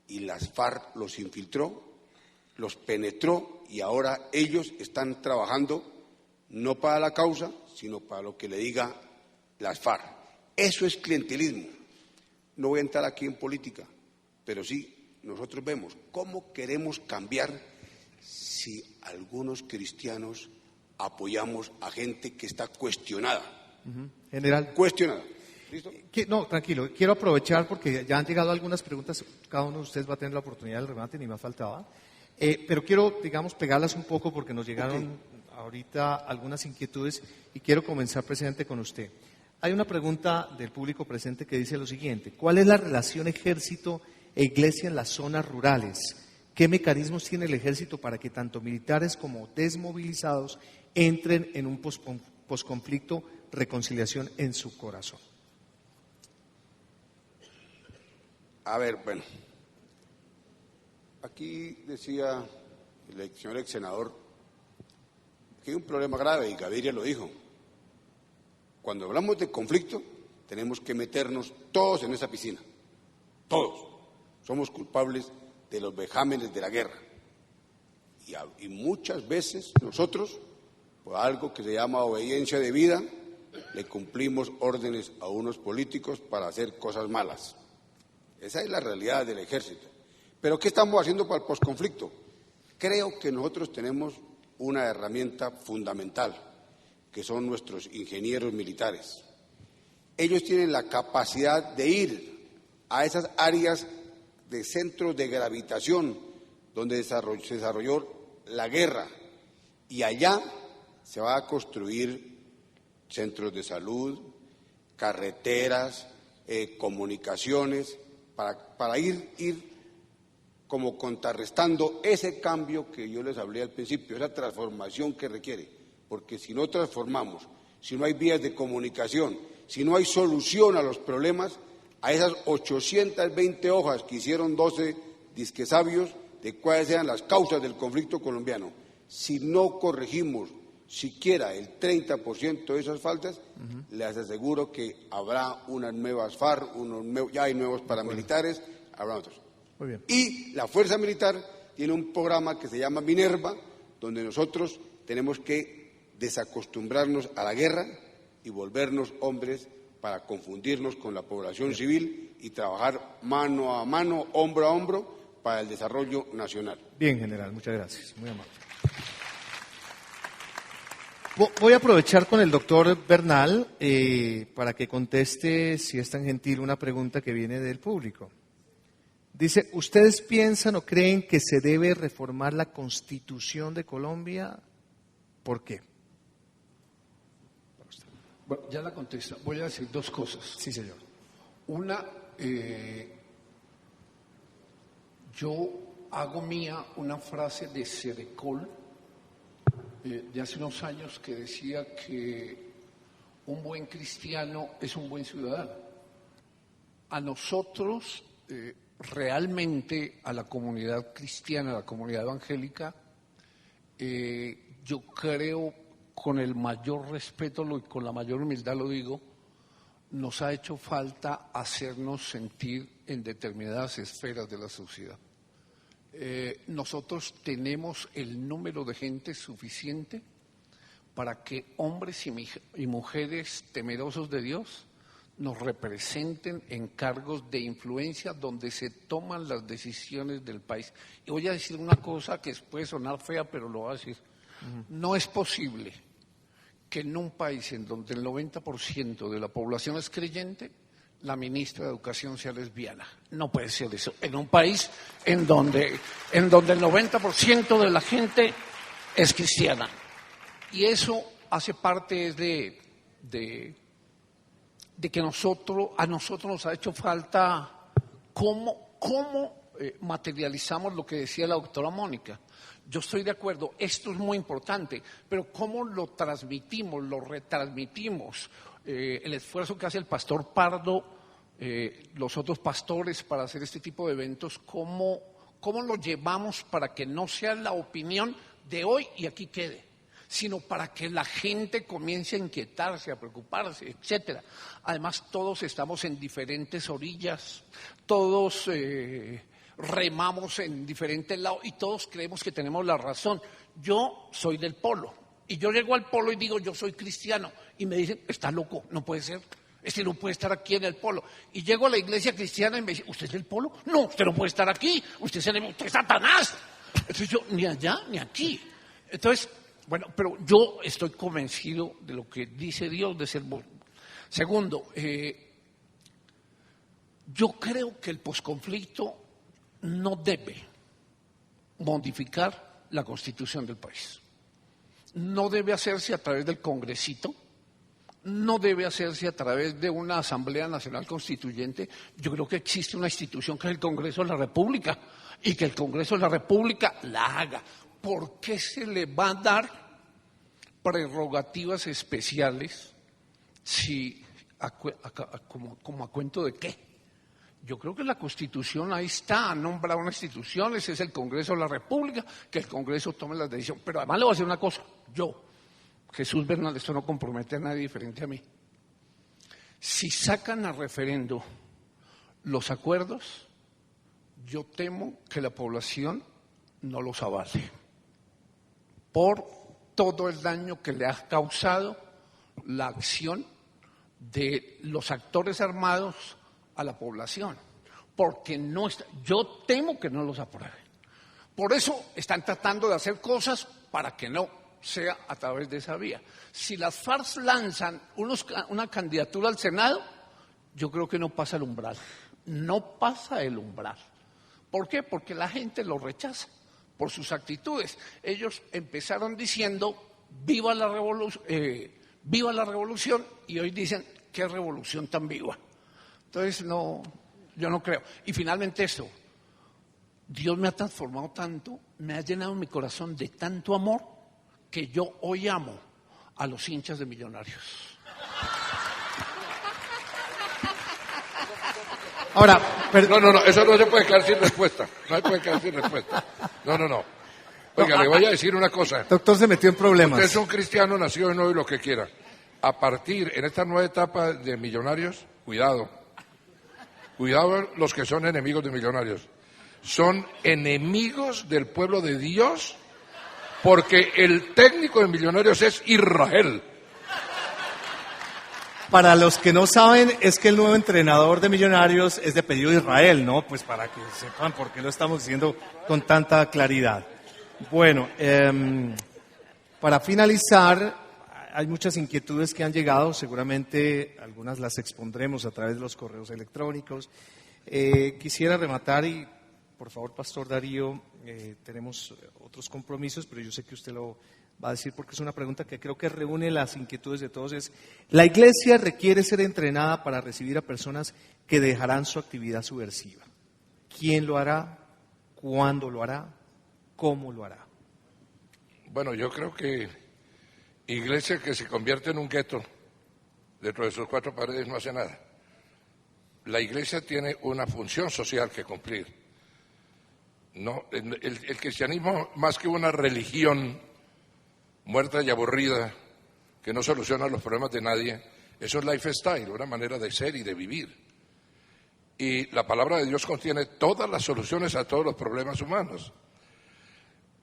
y las FARC los infiltró, los penetró, y ahora ellos están trabajando no para la causa, sino para lo que le diga las FARC. Eso es clientelismo. No voy a entrar aquí en política, pero sí, nosotros vemos cómo queremos cambiar si algunos cristianos apoyamos a gente que está cuestionada. General. Cuestionada. ¿Listo? No, tranquilo, quiero aprovechar porque ya han llegado algunas preguntas, cada uno de ustedes va a tener la oportunidad del remate, ni me faltaba, pero quiero, digamos, pegarlas un poco porque nos llegaron ahorita algunas inquietudes y quiero comenzar, presidente, con usted. Hay una pregunta del público presente que dice lo siguiente: ¿cuál es la relación ejército e iglesia en las zonas rurales? ¿Qué mecanismos tiene el ejército para que tanto militares como desmovilizados entren en un posconflicto reconciliación en su corazón? A ver, bueno, aquí decía el señor ex senador que hay un problema grave y Gaviria lo dijo. Cuando hablamos de conflicto, tenemos que meternos todos en esa piscina. Todos. Somos culpables de los vejámenes de la guerra. Y muchas veces nosotros, por algo que se llama obediencia de vida, le cumplimos órdenes a unos políticos para hacer cosas malas. Esa es la realidad del ejército. Pero ¿qué estamos haciendo para el posconflicto? Creo que nosotros tenemos una herramienta fundamental, que son nuestros ingenieros militares. Ellos tienen la capacidad de ir a esas áreas de centros de gravitación donde se desarrolló la guerra, y allá se va a construir centros de salud, carreteras, comunicaciones, para ir como contrarrestando ese cambio que yo les hablé al principio, esa transformación que requiere. Porque si no transformamos, si no hay vías de comunicación, si no hay solución a los problemas, a esas 820 hojas que hicieron 12 disquesabios de cuáles sean las causas del conflicto colombiano, si no corregimos siquiera el 30% de esas faltas, les aseguro que habrá unas nuevas FARC, ya hay nuevos paramilitares, habrá otros. Muy bien. Y la Fuerza Militar tiene un programa que se llama Minerva, donde nosotros tenemos que desacostumbrarnos a la guerra y volvernos hombres para confundirnos con la población civil y trabajar mano a mano, hombro a hombro, para el desarrollo nacional. Bien, general, muchas gracias, muy amable. Voy a aprovechar con el doctor Bernal para que conteste, si es tan gentil, una pregunta que viene del público. Dice, ¿ustedes piensan o creen que se debe reformar la Constitución de Colombia? ¿Por qué? Bueno, ya la contesta. Voy a decir 2 cosas. Sí, señor. Una, yo hago mía una frase de Cerecol de hace unos años que decía que un buen cristiano es un buen ciudadano. A nosotros, realmente, a la comunidad cristiana, a la comunidad evangélica, yo creo, con el mayor respeto y con la mayor humildad lo digo, nos ha hecho falta hacernos sentir en determinadas esferas de la sociedad. nosotros tenemos el número de gente suficiente para que hombres y mujeres temerosos de Dios nos representen en cargos de influencia donde se toman las decisiones del país. Y voy a decir una cosa que puede sonar fea, pero lo voy a decir. No es posible que en un país en donde el 90% de la población es creyente, la ministra de Educación sea lesbiana. No puede ser eso. En un país en donde el 90% de la gente es cristiana. Y eso hace parte de que a nosotros nos ha hecho falta cómo materializamos lo que decía la doctora Mónica. Yo estoy de acuerdo, esto es muy importante, pero cómo lo transmitimos, lo retransmitimos, el esfuerzo que hace el pastor Pardo, los otros pastores para hacer este tipo de eventos, cómo lo llevamos para que no sea la opinión de hoy y aquí quede, sino para que la gente comience a inquietarse, a preocuparse, etcétera. Además, todos estamos en diferentes orillas, todos remamos en diferentes lados y todos creemos que tenemos la razón. Yo soy del polo y yo llego al polo y digo, yo soy cristiano, y me dicen, está loco, no puede ser. No puede estar aquí en el polo. Y llego a la iglesia cristiana y me dice, ¿usted es del polo? No, usted no puede estar aquí, usted es Satanás. Entonces yo, ni allá ni aquí. Entonces, bueno, pero yo estoy convencido de lo que dice Dios de ser bueno. Segundo, yo creo que el posconflicto no debe modificar la constitución del país. No debe hacerse a través del Congresito, no debe hacerse a través de una Asamblea Nacional Constituyente. Yo creo que existe una institución que es el Congreso de la República y que el Congreso de la República la haga. ¿Por qué se le va a dar prerrogativas especiales como a cuento de qué? Yo creo que la Constitución ahí está, ha nombrado una institución, ese es el Congreso de la República, que el Congreso tome las decisiones. Pero además le voy a decir una cosa, yo, Jesús Bernal, esto no compromete a nadie diferente a mí. Si sacan a referendo los acuerdos, yo temo que la población no los avale por todo el daño que le ha causado la acción de los actores armados a la población, porque no está, yo temo que no los aprueben. Por eso están tratando de hacer cosas para que no sea a través de esa vía. Si las FARC lanzan una candidatura al Senado, yo creo que no pasa el umbral. No pasa el umbral. ¿Por qué? Porque la gente lo rechaza por sus actitudes. Ellos empezaron diciendo viva la revolución y hoy dicen qué revolución tan viva. Entonces yo no creo. Y finalmente esto, Dios me ha transformado tanto, me ha llenado mi corazón de tanto amor que yo hoy amo a los hinchas de Millonarios. Ahora, No, eso no se puede quedar sin respuesta. No se puede quedar sin respuesta. No. Oiga, le voy a decir una cosa. Doctor se metió en problemas. Usted es un cristiano, nacido de nuevo y lo que quiera. A partir, en esta nueva etapa de Millonarios, cuidado los que son enemigos de Millonarios. Son enemigos del pueblo de Dios, porque el técnico de Millonarios es Israel. Para los que no saben, es que el nuevo entrenador de Millonarios es de apellido Israel, ¿no? Pues para que sepan por qué lo estamos diciendo con tanta claridad. Bueno, para finalizar, hay muchas inquietudes que han llegado, seguramente algunas las expondremos a través de los correos electrónicos. Quisiera rematar y, por favor, Pastor Darío, tenemos otros compromisos, pero yo sé que usted lo va a decir porque es una pregunta que creo que reúne las inquietudes de todos. Es, ¿la iglesia requiere ser entrenada para recibir a personas que dejarán su actividad subversiva? ¿Quién lo hará? ¿Cuándo lo hará? ¿Cómo lo hará? Bueno, yo creo que iglesia que se convierte en un gueto dentro de sus cuatro paredes no hace nada. La iglesia tiene una función social que cumplir. No, el cristianismo, más que una religión muerta y aburrida que no soluciona los problemas de nadie, es un lifestyle, una manera de ser y de vivir. Y la palabra de Dios contiene todas las soluciones a todos los problemas humanos.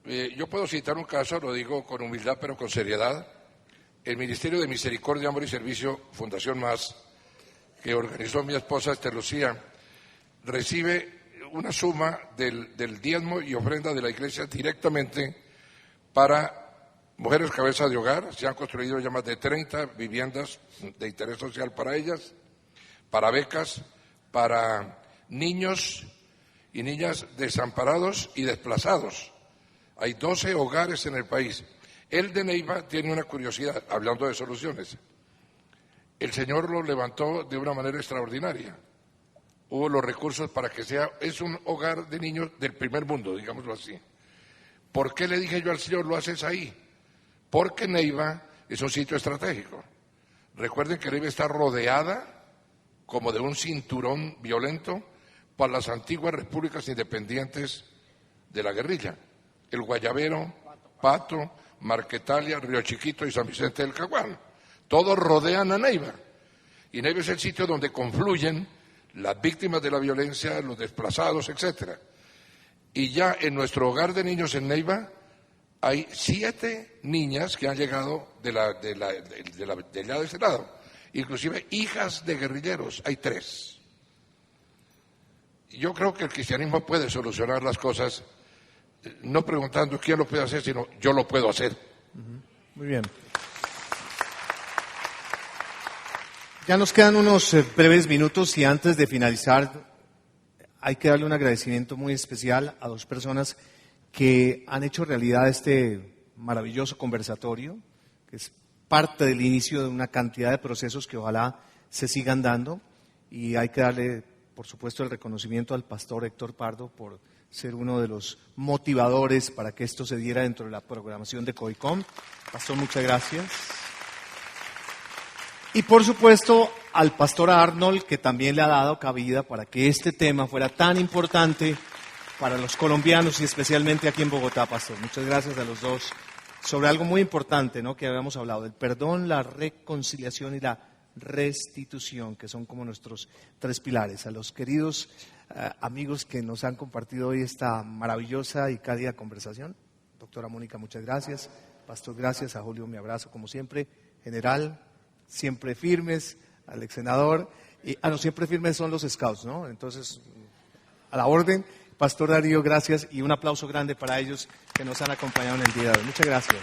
Yo puedo citar un caso, lo digo con humildad pero con seriedad. El Ministerio de Misericordia, Amor y Servicio, Fundación Más, que organizó mi esposa Esther Lucía, recibe una suma del diezmo y ofrenda de la iglesia directamente para mujeres cabeza de hogar. Se han construido ya más de 30 viviendas de interés social para ellas, para becas, para niños y niñas desamparados y desplazados. Hay 12 hogares en el país. El de Neiva tiene una curiosidad, hablando de soluciones. El Señor lo levantó de una manera extraordinaria. Hubo los recursos para que es un hogar de niños del primer mundo, digámoslo así. ¿Por qué le dije yo al Señor, lo haces ahí? Porque Neiva es un sitio estratégico. Recuerden que Neiva está rodeada como de un cinturón violento por las antiguas repúblicas independientes de la guerrilla. El Guayabero, Pato, Marquetalia, Río Chiquito y San Vicente del Caguán. Todos rodean a Neiva. Y Neiva es el sitio donde confluyen las víctimas de la violencia, los desplazados, etc. Y ya en nuestro hogar de niños en Neiva hay 7 niñas que han llegado de allá de ese lado. Inclusive hijas de guerrilleros, hay 3. Yo creo que el cristianismo puede solucionar las cosas, no preguntando quién lo puede hacer, sino yo lo puedo hacer. Muy bien. Ya nos quedan unos breves minutos y antes de finalizar hay que darle un agradecimiento muy especial a 2 personas que han hecho realidad este maravilloso conversatorio, que es parte del inicio de una cantidad de procesos que ojalá se sigan dando, y hay que darle, por supuesto, el reconocimiento al pastor Héctor Pardo por ser uno de los motivadores para que esto se diera dentro de la programación de COICOM. Pastor, muchas gracias. Y por supuesto al pastor Arnold, que también le ha dado cabida para que este tema fuera tan importante para los colombianos y especialmente aquí en Bogotá, pastor. Muchas gracias a los 2 sobre algo muy importante, ¿no?, que habíamos hablado, el perdón, la reconciliación y la restitución, que son como nuestros 3 pilares. A los queridos amigos que nos han compartido hoy esta maravillosa y cálida conversación. Doctora Mónica, muchas gracias. Pastor, gracias. A Julio, mi abrazo como siempre. General, siempre firmes. Al ex senador. No, siempre firmes son los scouts, ¿no? Entonces, a la orden. Pastor Darío, gracias y un aplauso grande para ellos que nos han acompañado en el día de hoy. Muchas gracias.